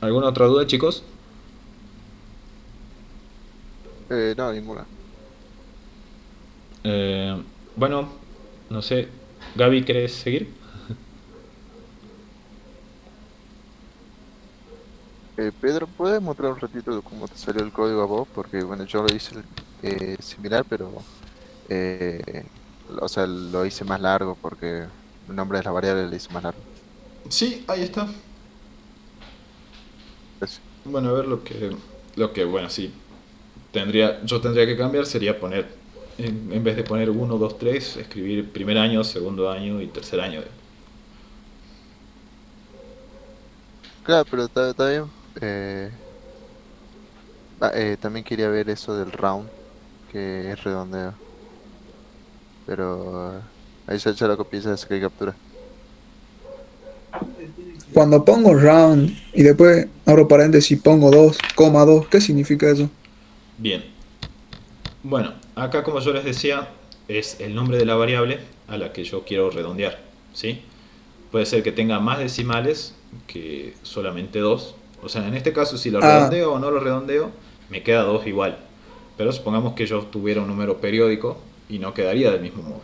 ¿Alguna otra duda, chicos?
No, ninguna.
Bueno, no sé. Gaby, ¿querés seguir?
Pedro, ¿puedes mostrar un ratito cómo te salió el código a vos? Porque bueno, yo lo hice similar, pero o sea, lo hice más largo porque el nombre de la variable lo hice más largo.
Sí, ahí está.
Gracias.
Bueno, a ver lo que bueno, sí. Yo tendría que cambiar, sería poner, en vez de poner 1, 2, 3, escribir primer año, segundo año y tercer año.
Claro, pero está bien. También quería ver eso del round, que es redondeo. Pero ahí ya lo copié, ya saqué captura.
Cuando pongo round y después abro paréntesis pongo 2,2, ¿qué significa eso?
Bien. Bueno, acá como yo les decía, es el nombre de la variable a la que yo quiero redondear, ¿sí? Puede ser que tenga más decimales que solamente 2. O sea, en este caso, si lo redondeo o no lo redondeo, me queda 2 igual. Pero supongamos que yo tuviera un número periódico y no quedaría del mismo modo.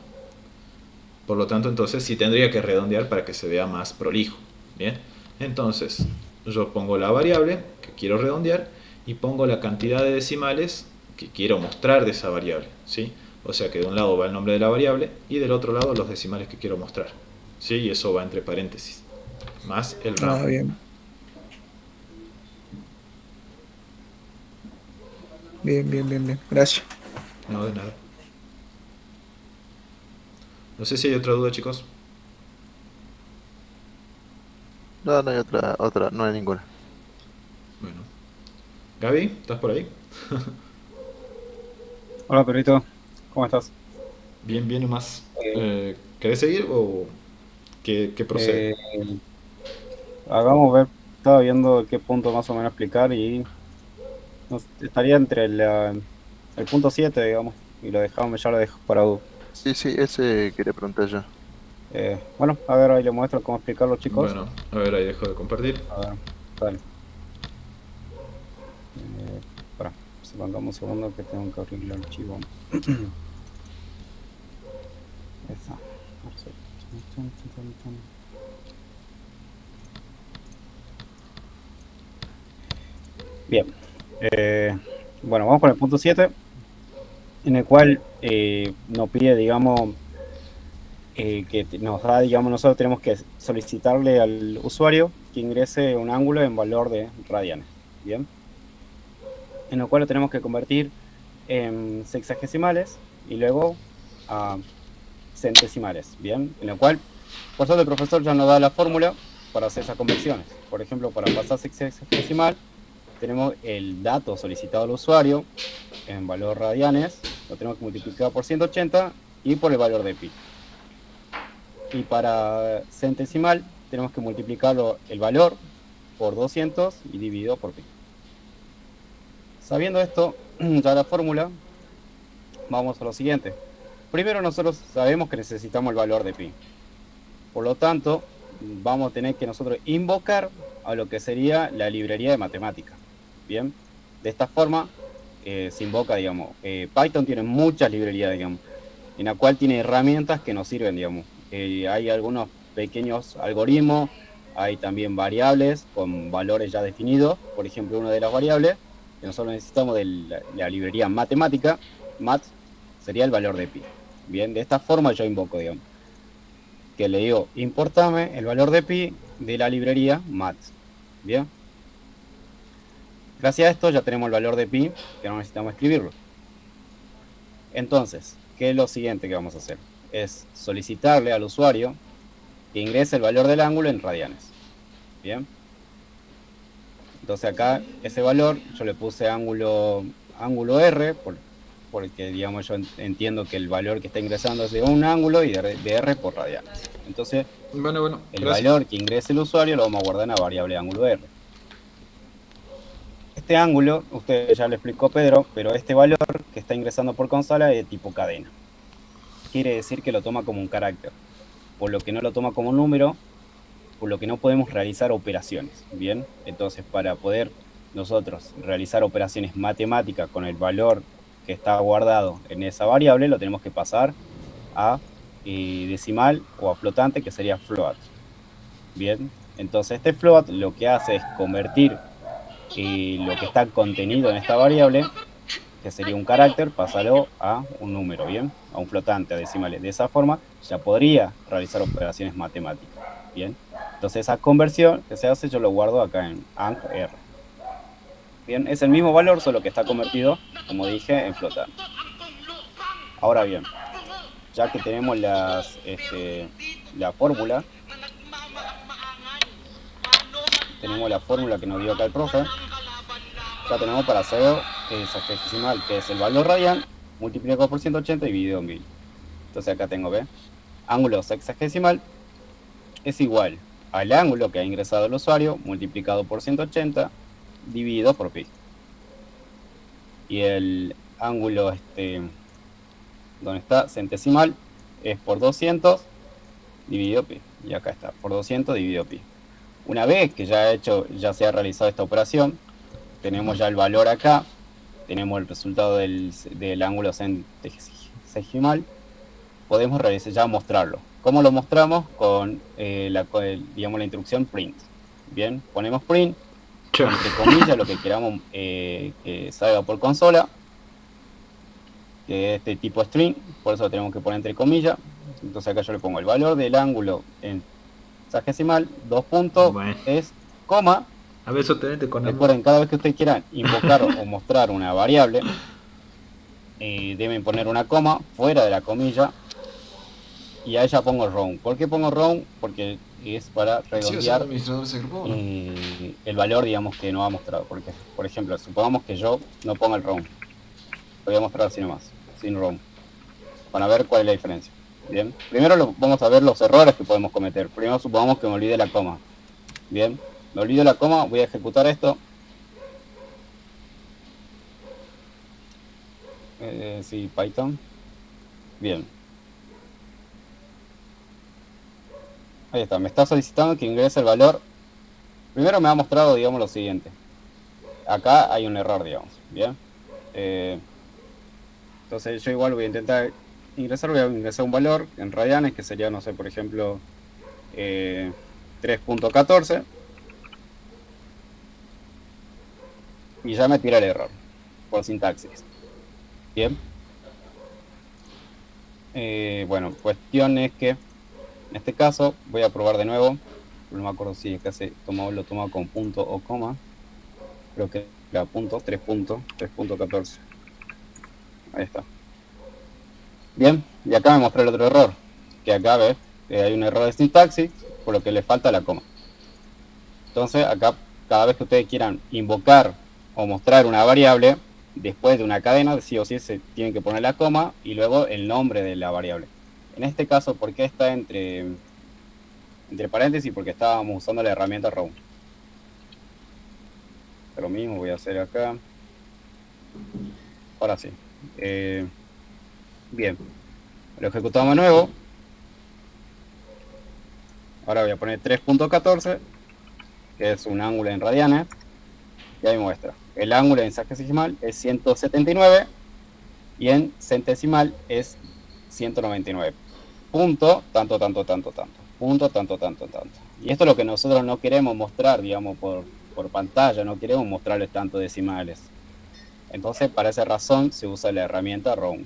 Por lo tanto, entonces sí tendría que redondear para que se vea más prolijo. Bien, entonces yo pongo la variable que quiero redondear y pongo la cantidad de decimales que quiero mostrar de esa variable, ¿sí? O sea que de un lado va el nombre de la variable y del otro lado los decimales que quiero mostrar, ¿sí? Y eso va entre paréntesis, más el
Ah,
round.
bien. Bien, bien, bien, bien. Gracias.
No, de nada. No sé si hay otra duda, chicos.
No, no hay otra, no hay ninguna.
Bueno. Gaby, ¿estás por ahí?
Hola, perrito. ¿Cómo estás?
Bien, bien nomás.
Eh,
¿Querés seguir o qué procede?
eh, hagamos ver. Estaba viendo qué punto más o menos explicar y estaría entre el punto 7, digamos. Y lo dejamos, ya lo dejo para duda.
Sí, sí, ese quería preguntar yo.
Bueno, a ver, ahí les muestro cómo explicarlo, chicos.
Bueno, a ver, ahí dejo de compartir.
A ver, dale. Espera, aguantame un segundo que tengo que abrir el archivo. Esa. Bien. Bueno, vamos con el punto 7, en el cual nos pide, digamos, que nos da, digamos, nosotros tenemos que solicitarle al usuario que ingrese un ángulo en valor de radianes. Bien. En el cual lo tenemos que convertir en sexagesimales y luego a centesimales. Bien. En el cual, por suerte, el profesor ya nos da la fórmula para hacer esas conversiones. Por ejemplo, para pasar sexagesimal, tenemos el dato solicitado al usuario en valor radianes, lo tenemos que multiplicar por 180 y por el valor de pi. Y para centesimal tenemos que multiplicarlo el valor por 200 y dividido por pi. Sabiendo esto, ya la fórmula, vamos a lo siguiente. Primero nosotros sabemos que necesitamos el valor de pi. Por lo tanto, vamos a tener que nosotros invocar a lo que sería la librería de matemática. Bien, de esta forma se invoca, digamos, Python tiene muchas librerías, digamos, en la cual tiene herramientas que nos sirven, digamos. Hay algunos pequeños algoritmos, hay también variables con valores ya definidos. Por ejemplo, una de las variables que nosotros necesitamos de la librería matemática, mat, sería el valor de pi. Bien, de esta forma yo invoco, digamos, que le digo, importame el valor de pi de la librería mat. Bien. Gracias a esto ya tenemos el valor de pi, que no necesitamos escribirlo. Entonces, ¿qué es lo siguiente que vamos a hacer? Es solicitarle al usuario que ingrese el valor del ángulo en radianes. Bien. Entonces acá ese valor yo le puse ángulo R, porque digamos yo entiendo que el valor que está ingresando es de un ángulo y de R por radianes. Entonces,
Bueno,
el
gracias.
valor que ingrese el usuario lo vamos a guardar en la variable ángulo R. Este ángulo, usted ya lo explicó Pedro, pero este valor que está ingresando por consola es de tipo cadena. Quiere decir que lo toma como un carácter, por lo que no lo toma como un número, por lo que no podemos realizar operaciones. Bien, entonces para poder nosotros realizar operaciones matemáticas con el valor que está guardado en esa variable, lo tenemos que pasar a decimal o a flotante, que sería float. Bien, entonces este float lo que hace es convertir lo que está contenido en esta variable, que sería un carácter, pasarlo a un número, bien, a un flotante, a decimales. De esa forma ya podría realizar operaciones matemáticas. Bien, entonces esa conversión que se hace yo lo guardo acá en ANG-R. Bien, es el mismo valor, solo que está convertido, como dije, en flotante. Ahora bien, ya que tenemos la fórmula, que nos dio acá el profe, ya tenemos para hacer sexagesimal, que es el valor radian multiplicado por 180 dividido en 1000. Entonces acá tengo, ¿ve? Ángulo sexagesimal es igual al ángulo que ha ingresado el usuario multiplicado por 180 dividido por pi. Y el ángulo donde está centesimal es por 200 dividido pi. Y acá está, por 200 dividido pi. Una vez que ya se ha realizado esta operación, tenemos ya el valor acá, tenemos el resultado del ángulo centesimal, podemos realizar ya mostrarlo. ¿Cómo lo mostramos? Con digamos, la instrucción print. Bien, ponemos print, entre comillas, lo que queramos que salga por consola, que es este tipo string, por eso lo tenemos que poner entre comillas. Entonces acá yo le pongo el valor del ángulo en sexagesimal, 2 puntos,
Bueno.
es coma.
A ver, sostenete con
Recuerden, cada vez que ustedes quieran invocar o mostrar una variable, deben poner una coma fuera de la comilla, y a ella pongo round. ¿Por qué pongo round? Porque es para redondear el valor, digamos, que nos ha mostrado. Porque, por ejemplo, supongamos que yo no ponga el round, lo voy a mostrar así nomás, sin round, para ver cuál es la diferencia. Bien, primero vamos a ver los errores que podemos cometer. Primero supongamos que me olvide la coma. Bien, me olvido la coma, voy a ejecutar esto. Sí, Python. Bien. Ahí está, me está solicitando que ingrese el valor. Primero me ha mostrado, digamos, lo siguiente. Acá hay un error, digamos. Bien. Entonces yo igual voy a intentar ingresar un valor en radianes, que sería, no sé, por ejemplo, 3.14. Y ya me tira el error por sintaxis. Bien. Bueno, cuestión es que en este caso voy a probar de nuevo. No me acuerdo si es que lo toma con punto o coma. Creo que era punto, 3.14. Ahí está. Bien, y acá me mostré el otro error. Que acá ves que hay un error de sintaxis, por lo que le falta la coma. Entonces acá, cada vez que ustedes quieran invocar o mostrar una variable, después de una cadena, sí o sí se tienen que poner la coma y luego el nombre de la variable. En este caso, ¿por qué está entre paréntesis? Porque estábamos usando la herramienta round. Lo mismo voy a hacer acá. Ahora sí. Bien. Lo ejecutamos de nuevo. Ahora voy a poner 3.14, que es un ángulo en radianes. Y ahí muestra. El ángulo en sexagesimal es 179 y en centesimal es 199. Punto, tanto. Punto, tanto. Y esto es lo que nosotros no queremos mostrar, digamos, por pantalla. No queremos mostrarles tanto decimales. Entonces, para esa razón se usa la herramienta round,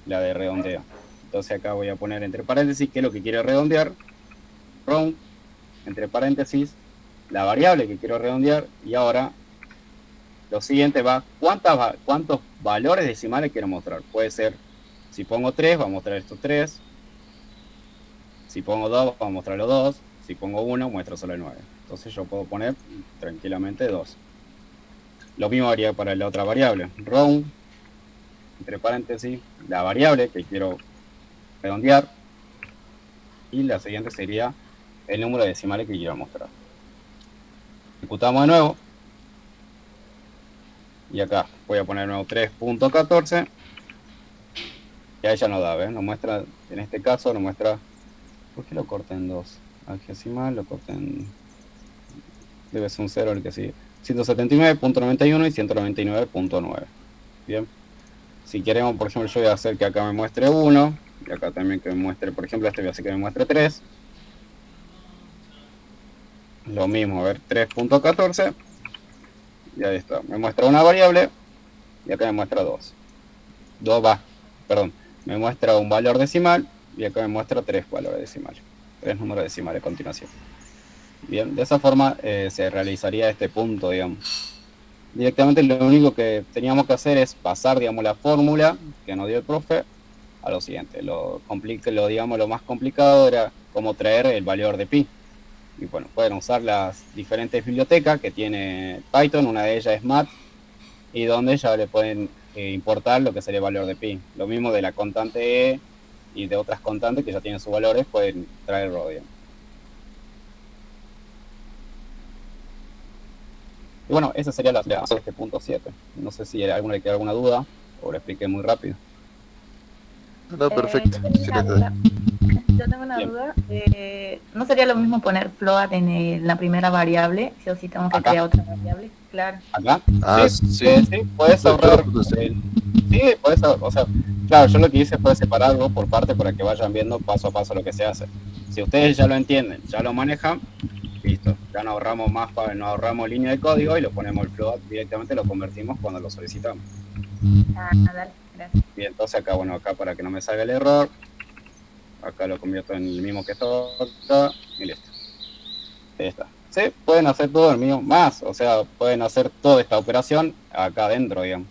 la de redondeo. Entonces acá voy a poner entre paréntesis qué es lo que quiero redondear. Round, entre paréntesis, la variable que quiero redondear. Y ahora lo siguiente va, ¿cuántos valores decimales quiero mostrar? Puede ser, si pongo 3, va a mostrar estos 3. Si pongo 2, va a mostrar los 2. Si pongo 1, muestra solo el 9. Entonces yo puedo poner tranquilamente 2. Lo mismo haría para la otra variable. Round, entre paréntesis, la variable que quiero redondear. Y la siguiente sería el número de decimales que quiero mostrar. Ejecutamos de nuevo. Y acá voy a poner de nuevo 3.14. Y ahí ya no da, ¿ves? Nos muestra, en este caso, nos muestra... ¿Por qué lo corta en 2? Hexadecimal, lo corta en... Debe ser un 0 el que sigue. 179.91 y 199.9. Bien. Si queremos, por ejemplo, yo voy a hacer que acá me muestre 1. Y acá también que me muestre, por ejemplo, este voy a hacer que me muestre 3. Lo mismo, a ver, 3.14. Y ahí está. Me muestra una variable. Y acá me muestra 2. Me muestra un valor decimal. Y acá me muestra 3 valores decimales. 3 números decimales a continuación. Bien, de esa forma se realizaría este punto, digamos. Directamente lo único que teníamos que hacer es pasar, digamos, la fórmula que nos dio el profe a lo siguiente. Lo más complicado era cómo traer el valor de pi. Y bueno, pueden usar las diferentes bibliotecas que tiene Python. Una de ellas es Math, y donde ya le pueden importar lo que sería el valor de pi. Lo mismo de la constante e y de otras constantes que ya tienen sus valores, pueden traerlo, digamos. Y bueno, esa sería la de este punto 7. No sé si alguna le queda alguna duda o lo expliqué muy rápido.
No, perfecto.
Yo tengo una duda. ¿No sería lo mismo poner float en la primera variable? Si o si tengo que
Acá.
crear otra variable. Claro.
¿Acá?
Ah,
sí,
sí.
puedes ahorrar.
Sí.
Sí, puedes ahorrar. O sea, claro, yo lo que hice fue separarlo por parte para que vayan viendo paso a paso lo que se hace. Si ustedes ya lo entienden, ya lo manejan, listo. Ya no ahorramos más, no ahorramos línea de código y lo ponemos el float directamente, lo convertimos cuando lo solicitamos.
Ah, dale, gracias.
Y entonces acá, bueno, acá para que no me salga el error, acá lo convierto en el mismo que esto acá y listo. Ahí está. Sí, pueden hacer todo el mío más, o sea, pueden hacer toda esta operación acá adentro, digamos.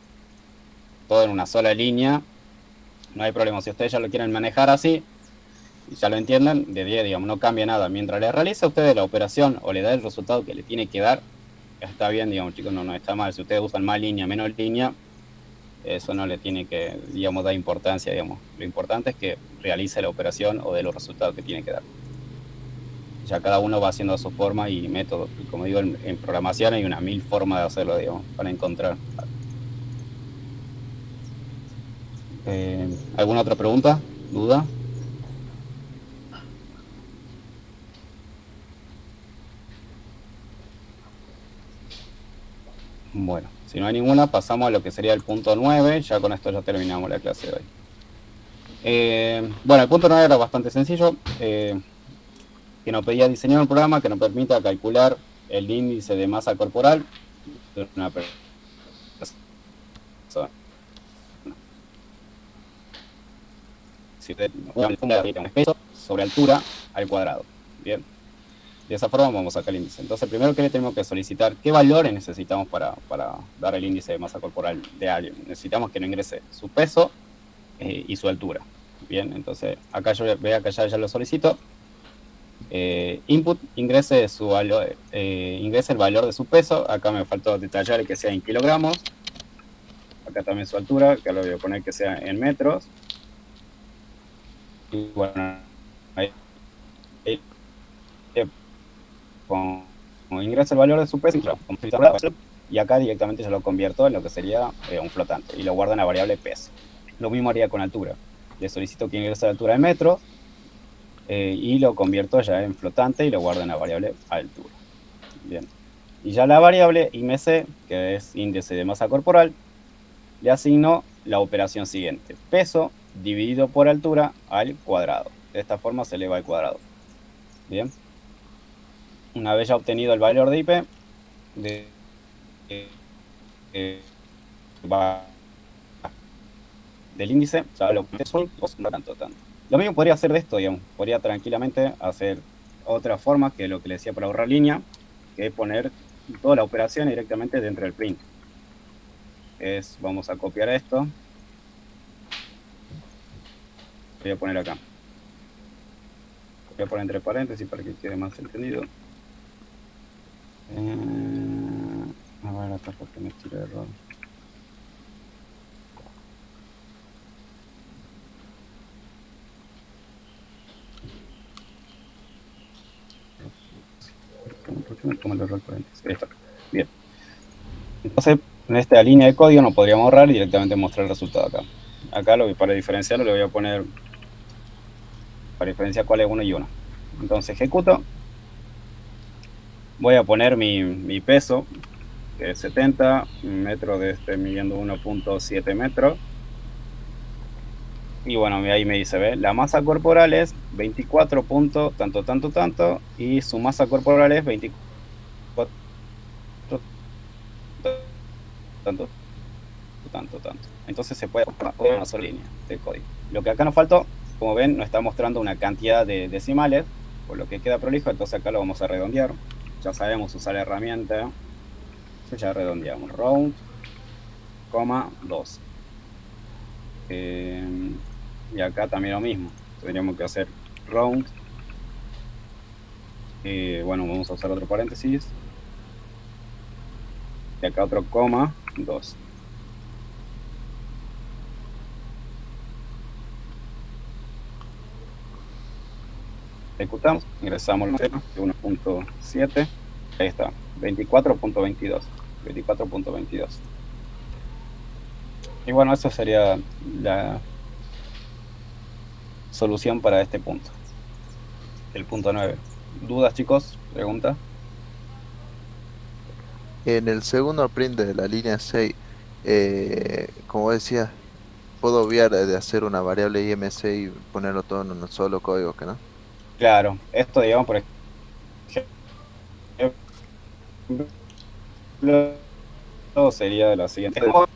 Todo en una sola línea, no hay problema. Si ustedes ya lo quieren manejar así, y ya lo entienden, de 10, digamos, no cambia nada. Mientras le realiza a ustedes la operación o le da el resultado que le tiene que dar, está bien, digamos, chicos, no está mal. Si ustedes usan más línea, menos línea, eso no le tiene que, digamos, dar importancia, digamos. Lo importante es que realice la operación o dé los resultados que tiene que dar. Ya cada uno va haciendo a su forma y método. Y como digo, en programación hay unas 1000 formas de hacerlo, digamos, para encontrar. ¿Alguna otra pregunta? ¿Duda? Bueno, si no hay ninguna, pasamos a lo que sería el punto 9. Ya con esto ya terminamos la clase de hoy. Bueno, el punto 9 era bastante sencillo. Que nos pedía diseñar un programa que nos permita calcular el índice de masa corporal de una persona. Si usted un peso sobre altura al cuadrado. Bien. De esa forma vamos a sacar el índice. Entonces, primero que le tenemos que solicitar qué valores necesitamos para dar el índice de masa corporal de alguien. Necesitamos que nos ingrese su peso y su altura. Bien, entonces acá yo veo que ya lo solicito. Input ingrese su valor, ingrese el valor de su peso. Acá me faltó detallar que sea en kilogramos. Acá también su altura, que lo voy a poner que sea en metros. Y bueno, ahí como ingresa el valor de su peso y acá directamente ya lo convierto en lo que sería un flotante y lo guardo en la variable peso. Lo mismo haría con altura. Le solicito que ingrese la altura en metros y lo convierto ya en flotante y lo guardo en la variable altura. Bien. Y ya la variable IMC, que es índice de masa corporal, le asigno la operación siguiente. Peso dividido por altura al cuadrado. De esta forma se eleva al cuadrado. Bien. Una vez ya obtenido el valor de IP, del índice, ya lo tanto. Lo mismo podría hacer de esto, digamos. Podría tranquilamente hacer otra forma que lo que le decía para ahorrar línea, que es poner toda la operación directamente dentro del print. Vamos a copiar esto. Voy a poner acá. Voy a poner entre paréntesis para que quede más entendido. A ver acá porque me tira de error. ¿Por qué me toma el error paréntesis? Ahí está. Bien. Entonces, en esta línea de código no podríamos ahorrar y directamente mostrar el resultado acá. Acá para diferenciarlo le voy a poner, para diferenciar cuál es uno y uno. Entonces ejecuto. Voy a poner mi peso, que es 70 metros, midiendo 1.7 metros. Y bueno, ahí me dice, ¿ve? La masa corporal es 24 tanto, y su masa corporal es 24 tanto. Entonces se puede poner una sola línea de código. Lo que acá nos faltó, como ven, nos está mostrando una cantidad de decimales, por lo que queda prolijo, entonces acá lo vamos a redondear. Ya sabemos usar la herramienta. Entonces ya redondeamos. Round, 2. Y acá también lo mismo. Tendríamos que hacer round. Bueno, vamos a usar otro paréntesis. Y acá otro 2. Ejecutamos, ingresamos el tema de 1.7, ahí está, 24.22. Y bueno, eso sería la solución para este punto, el punto 9. ¿Dudas, chicos? ¿Preguntas?
En el segundo print de la línea 6, como decía, puedo obviar de hacer una variable IMC y ponerlo todo en un solo código, ¿que no?
Claro, esto digamos, por ejemplo, sería de la siguiente forma.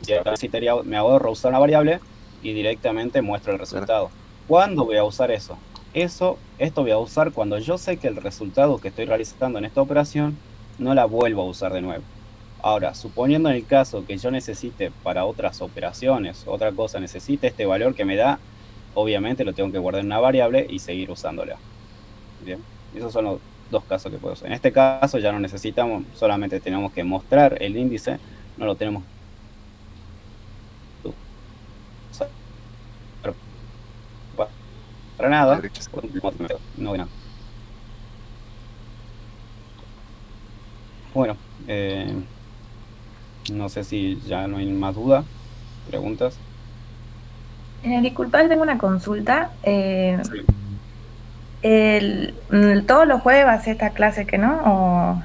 Me ahorro usar una variable y directamente muestro el resultado. ¿Cuándo voy a usar eso? Esto voy a usar cuando yo sé que el resultado que estoy realizando en esta operación no la vuelvo a usar de nuevo. Ahora, suponiendo en el caso que yo necesite para otras operaciones, otra cosa, necesite este valor que me da, obviamente lo tengo que guardar en una variable y seguir usándola. Bien, esos son los dos casos que puedo hacer. En este caso ya no necesitamos, solamente tenemos que mostrar el índice, no lo tenemos que usar para nada. No, nada. Bueno, no sé si ya no hay más dudas, preguntas.
Disculpad, tengo una consulta.
Sí.
¿Todos los jueves va a ser esta clase que no? ¿O?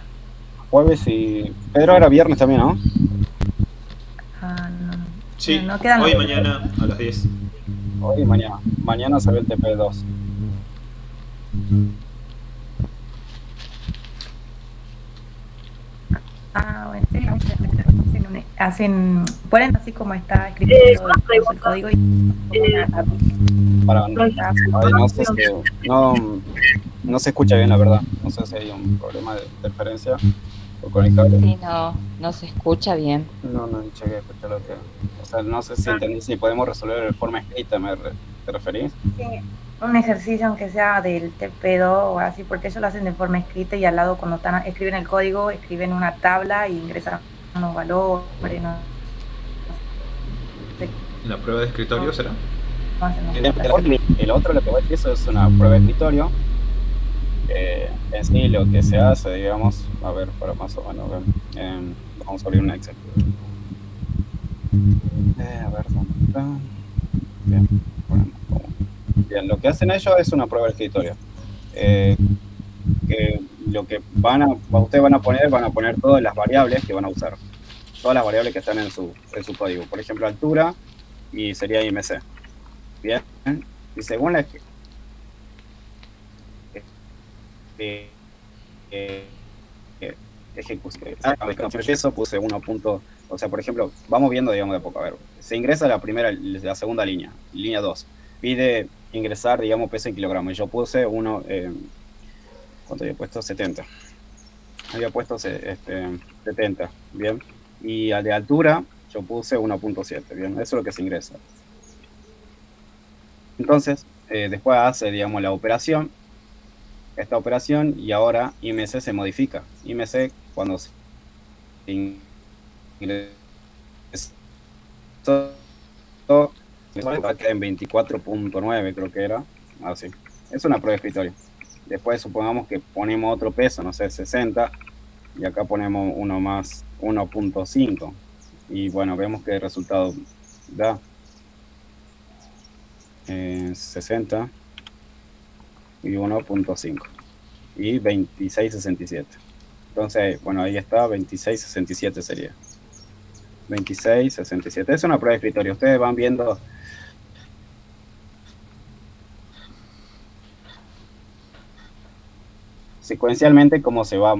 Jueves y... Pedro, era viernes también, ¿no?
No.
Sí,
No quedan
hoy y
los-
mañana a las 10.
Hoy y mañana. Mañana se ve el TP2.
Bueno, sí, ponen así como está escrito
una pregunta.
el código y
Para, ay, no sé si, no se escucha bien, la verdad. No sé si hay un problema de interferencia o con el cable.
Sí, no se escucha bien.
No llegué a escuchar lo que... O sea, no sé si entendí, si podemos resolver de forma escrita, ¿te referís?
sí, un ejercicio aunque sea del TP2 o así, porque ellos lo hacen de forma escrita y al lado cuando escriben el código, escriben una tabla y ingresan unos valores, no sé
¿La prueba de escritorio será?
cómo hacen los-
El otro, lo que voy a decir, eso es una prueba de escritorio. En sí, lo que se hace, digamos, a ver, para más o menos ver, vamos a abrir un Excel. A ver, ¿dónde está? Bien, ponemos como... Bien, lo que hacen ellos es una prueba de escritorio. Que lo que ustedes van a poner todas las variables que van a usar. Todas las variables que están en su código. Por ejemplo, altura y sería IMC. Bien, y según la ejecución, eso puse 1 punto, o sea, por ejemplo, vamos viendo, digamos, de a poco. A ver, se ingresa la segunda línea 2. Pide ingresar, digamos, peso en kilogramos. Y yo puse ¿cuánto había puesto? 70. Había puesto 70, bien. Y de altura yo puse 1.7, bien. Eso es lo que se ingresa. Entonces, después hace, digamos, la operación, esta operación, y ahora IMC se modifica. IMC, cuando se ingresa en 24.9, creo que era, así. Es una prueba de escritorio. Después supongamos que ponemos otro peso, no sé, 60, y acá ponemos uno más, 1.5, y bueno, vemos que el resultado da 60 y 1.5 y 26.67. Entonces, bueno, ahí está, 26.67 sería. 26.67. Es una prueba de escritorio. Ustedes van viendo secuencialmente cómo se va.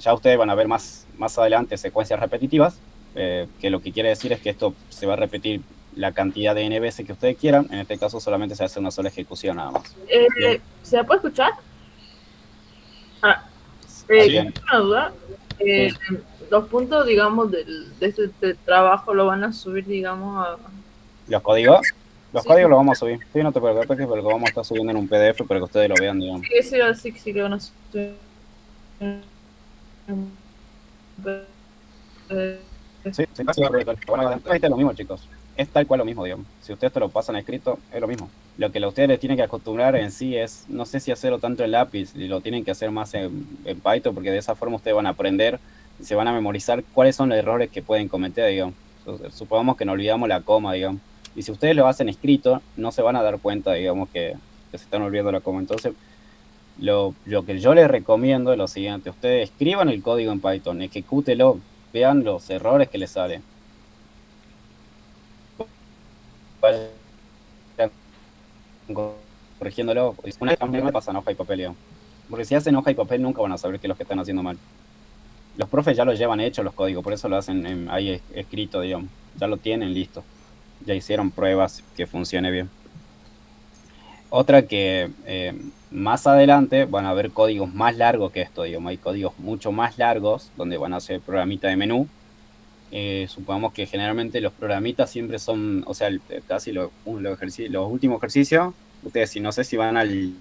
Ya ustedes van a ver más adelante secuencias repetitivas, que lo que quiere decir es que esto se va a repetir la cantidad de n veces que ustedes quieran. En este caso solamente se hace una sola ejecución nada más.
¿Se la puede escuchar?
Sí.
Una duda. Los puntos, digamos, de este trabajo lo van a subir, digamos, a...
¿Los códigos? Los
Sí.
códigos los vamos a subir. Sí, no te preocupes, porque lo vamos a estar subiendo en un PDF para que ustedes lo vean, digamos.
Sí, eso iba a decir que sí que van a subir.
Sí, es lo mismo, chicos. Es tal cual lo mismo, digamos. Si ustedes te lo pasan escrito, es lo mismo. Lo que ustedes les tienen que acostumbrar en sí es, no sé si hacerlo tanto en lápiz, y lo tienen que hacer más en Python, porque de esa forma ustedes van a aprender y se van a memorizar cuáles son los errores que pueden cometer, digamos. Supongamos que nos olvidamos la coma, digamos. Y si ustedes lo hacen escrito, no se van a dar cuenta, digamos, que se están olvidando la coma. Entonces, Lo que yo les recomiendo es lo siguiente: ustedes escriban el código en Python, ejecútelo, vean los errores que les salen. Vayan corrigiéndolo. Una vez me pasan hoja y papel, digamos. Porque si hacen hoja y papel nunca van a saber qué es lo que están haciendo mal. Los profes ya lo llevan hecho los códigos, por eso lo hacen ahí escrito, digamos. Ya lo tienen listo. Ya hicieron pruebas que funcione bien. Otra que más adelante van a haber códigos más largos que esto, digamos. Hay códigos mucho más largos donde van a hacer programita de menú. Supongamos que generalmente los programitas siempre son, o sea, casi los últimos ejercicios. Ustedes, no sé si van al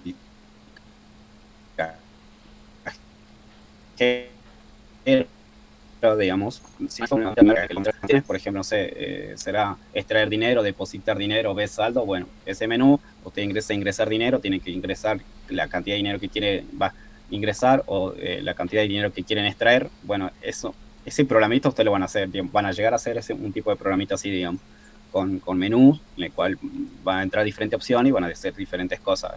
digamos, si por ejemplo, no sé, será extraer dinero, depositar dinero, ver saldo. Bueno, ese menú, usted ingresa a ingresar dinero, tiene que ingresar la cantidad de dinero que quiere ingresar o la cantidad de dinero que quieren extraer. Bueno, ese programita ustedes lo van a hacer, van a llegar a hacer un tipo de programita así, digamos, con menús, en el cual van a entrar diferentes opciones y van a hacer diferentes cosas.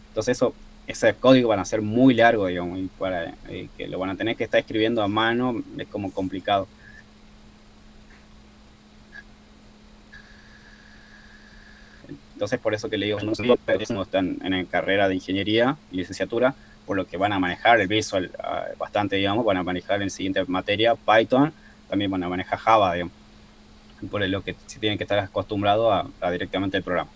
Entonces ese código van a ser muy largo, digamos, y para que lo van a tener que estar escribiendo a mano es como complicado. Entonces por eso que le digo, no están en carrera de ingeniería y licenciatura, por lo que van a manejar el Visual bastante, digamos, van a manejar en siguiente materia Python, también van a manejar Java, digamos, por lo que se tienen que estar acostumbrados a directamente el programa.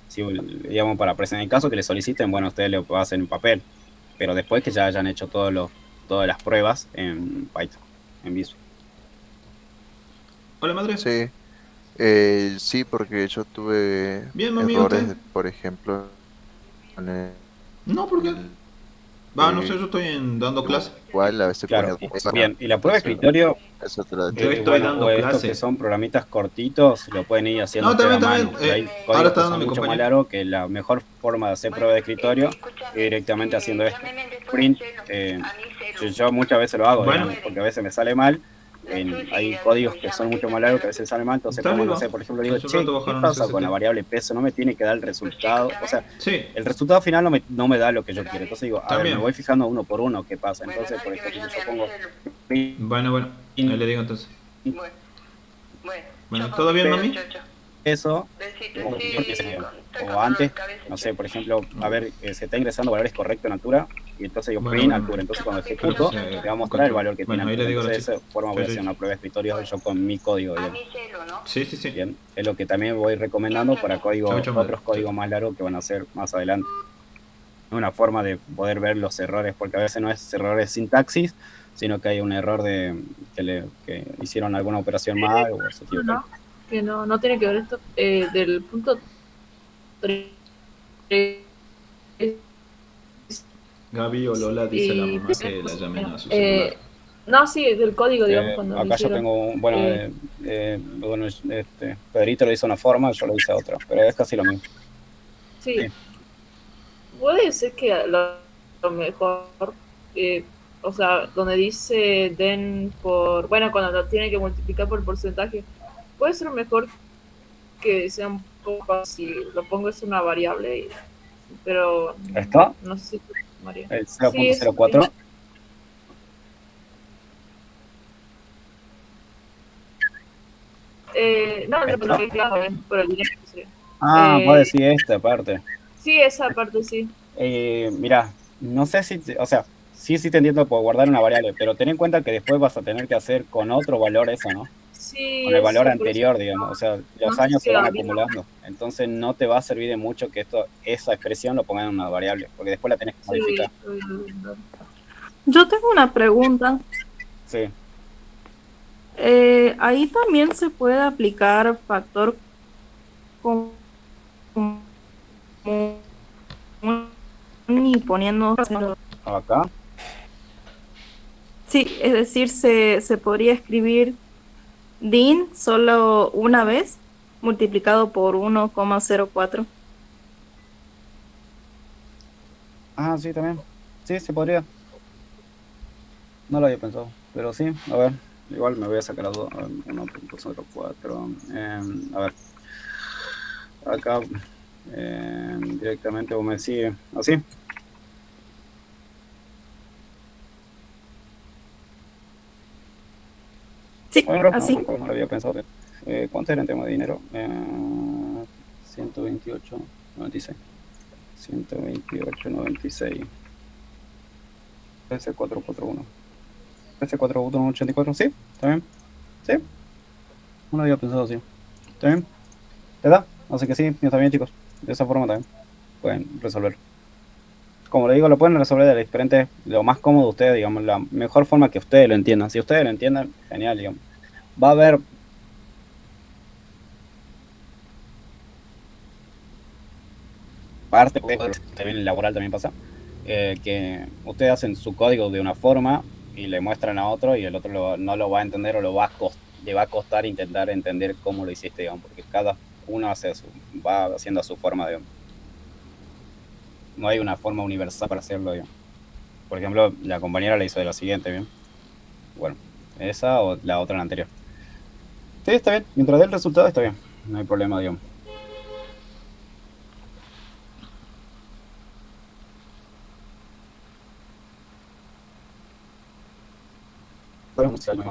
Si, digamos, para presentar el caso que le soliciten, bueno, ustedes lo hacen en papel, pero después que ya hayan hecho todas las pruebas en Python, en Visual.
Hola, madre.
Sí, sí, porque yo tuve
Bien, mami,
errores,
¿usted?
por ejemplo, en el,
No, ¿por qué? No sé, yo estoy dando clase.
igual a veces
Claro,
ponía
bien, y la prueba de escritorio,
eso te lo
Yo estoy dando
estos
clase.
que son programitas cortitos, lo pueden ir haciendo
No, también,
ustedes a mano. Hay
ahora
códigos
está
que
dando
son
mi
mucho más
compañero.
largos, que la mejor forma de hacer prueba de escritorio es directamente haciendo esto. Print, yo muchas veces lo hago,
Bueno.
digamos, porque a veces me sale mal. Hay códigos que son mucho más largos que a veces salen mal, entonces
Está
pongo,
vivo.
no sé, por ejemplo, digo,
Hace un
che,
rato
¿qué
bajaron
pasa
ese
con la
SST.
variable peso? No me tiene que dar el resultado, o sea,
Sí,
el resultado final no me da lo que yo quiero. Entonces digo, a ver,
También.
me voy fijando uno por uno qué pasa. Entonces, por ejemplo, yo pongo
bueno, ahí le digo entonces. Bueno, ¿todo bien, mami?
eso, o antes, no sé, por ejemplo, a ver, se está ingresando valores correctos en altura, y entonces digo
Bueno,
print
bueno.
altura. Entonces cuando
Creo
ejecuto,
que se
me va a mostrar el valor que
Bueno,
tiene
ahí le
altura.
digo a la
Entonces de
chica.
esa forma voy a hacer una prueba de escritorio yo con mi código, digamos.
Sí, sí, sí.
Bien, es lo que también voy recomendando para
Chau, chau, madre.
otros códigos más largos que van a hacer más adelante. Una forma de poder ver los errores, porque a veces no es error de sintaxis, sino que hay un error que hicieron alguna operación mal o se equivocaron.
Que no tiene que ver esto del punto 3.
Gaby o Lola dice la mamá que la llamen a su celular.
No, sí, del código, digamos, cuando
Acá yo tengo, bueno, Pedrito lo hizo de una forma, yo lo hice a otra, pero es casi lo mismo.
Sí. Puede ser que lo mejor, o sea, donde dice den por, bueno, cuando lo tiene que multiplicar por porcentaje, puede ser mejor que sea un poco si lo pongo es una variable, pero
¿Esto?
no sé si María.
El 0.04.
No, claro, por el dinero. Sí.
Vos decís esta parte.
Sí, esa parte sí.
Mira, no sé si, o sea, sí te entiendo por guardar una variable, pero ten en cuenta que después vas a tener que hacer con otro valor eso, ¿no?
Sí,
Con el valor
eso,
anterior, digamos, o sea, los
no
años
sé
se van
si
acumulando, entonces no te va a servir de mucho que esa expresión lo pongan en una variable, porque después la tenés que modificar.
Yo tengo una pregunta.
Sí.
Ahí también se puede aplicar factor y poniendo
Acá.
Sí, es decir, se podría escribir din solo una vez multiplicado por 1,04.
Sí, también. Sí, se podría. No lo había pensado, pero sí, a ver, igual me voy a sacar a 1.04. A ver, acá directamente vos me decís así.
Sí,
Bueno,
así.
no lo había pensado. ¿Cuánto era en tema de dinero? 128.96. 128.96. S441. S441.84. Sí, está bien. Sí. No lo había pensado así. ¿Está bien? ¿Te da? Así que sí, está bien, chicos. De esa forma también pueden resolver. Como le digo, lo pueden resolver de diferentes, lo más cómodo de ustedes, digamos, la mejor forma que ustedes lo entiendan. Si ustedes lo entiendan, genial, digamos. Va a haber parte, también en laboral también pasa, que ustedes hacen su código de una forma y le muestran a otro y el otro no lo va a entender o le va a costar intentar entender cómo lo hiciste, digamos, porque cada uno va haciendo a su forma, digamos. No hay una forma universal para hacerlo, digamos. Por ejemplo, la compañera la hizo de la siguiente, ¿bien? Bueno, esa o la otra, la anterior. Sí, está bien. Mientras dé el resultado, está bien. No hay problema, digamos. Bueno, si no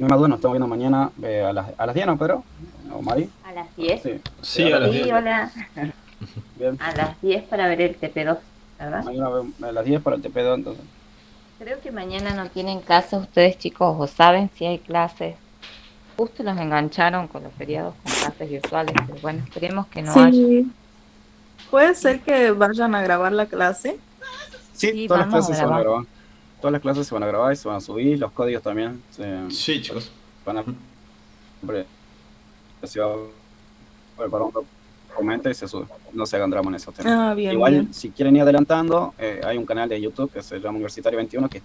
hay más dudas, nos estamos viendo mañana a las 10, ¿no, Pedro? ¿O Mari?
¿A las 10?
Sí.
Sí, a las
Sí,
10.
hola.
Bien.
A las 10 para ver el TP2, ¿verdad?
Mañana a las 10 para el TP2, entonces.
Creo que mañana no tienen clases ustedes, chicos, o saben si hay clases. Justo los engancharon con los feriados con clases virtuales, pero bueno, esperemos que no haya.
Sí, puede ser que vayan a grabar la clase.
Sí,
Sí,
todas las
vamos a
clases se van a
grabar.
grabar. Todas las clases se van a grabar y se van a subir. Los códigos también
Sí, chicos.
van a se va a preparar un documento y se sube. No se hagan drama en esos temas.
Ah, bien,
Igual,
bien.
si quieren ir adelantando, hay un canal de YouTube que se llama Universitario 21 que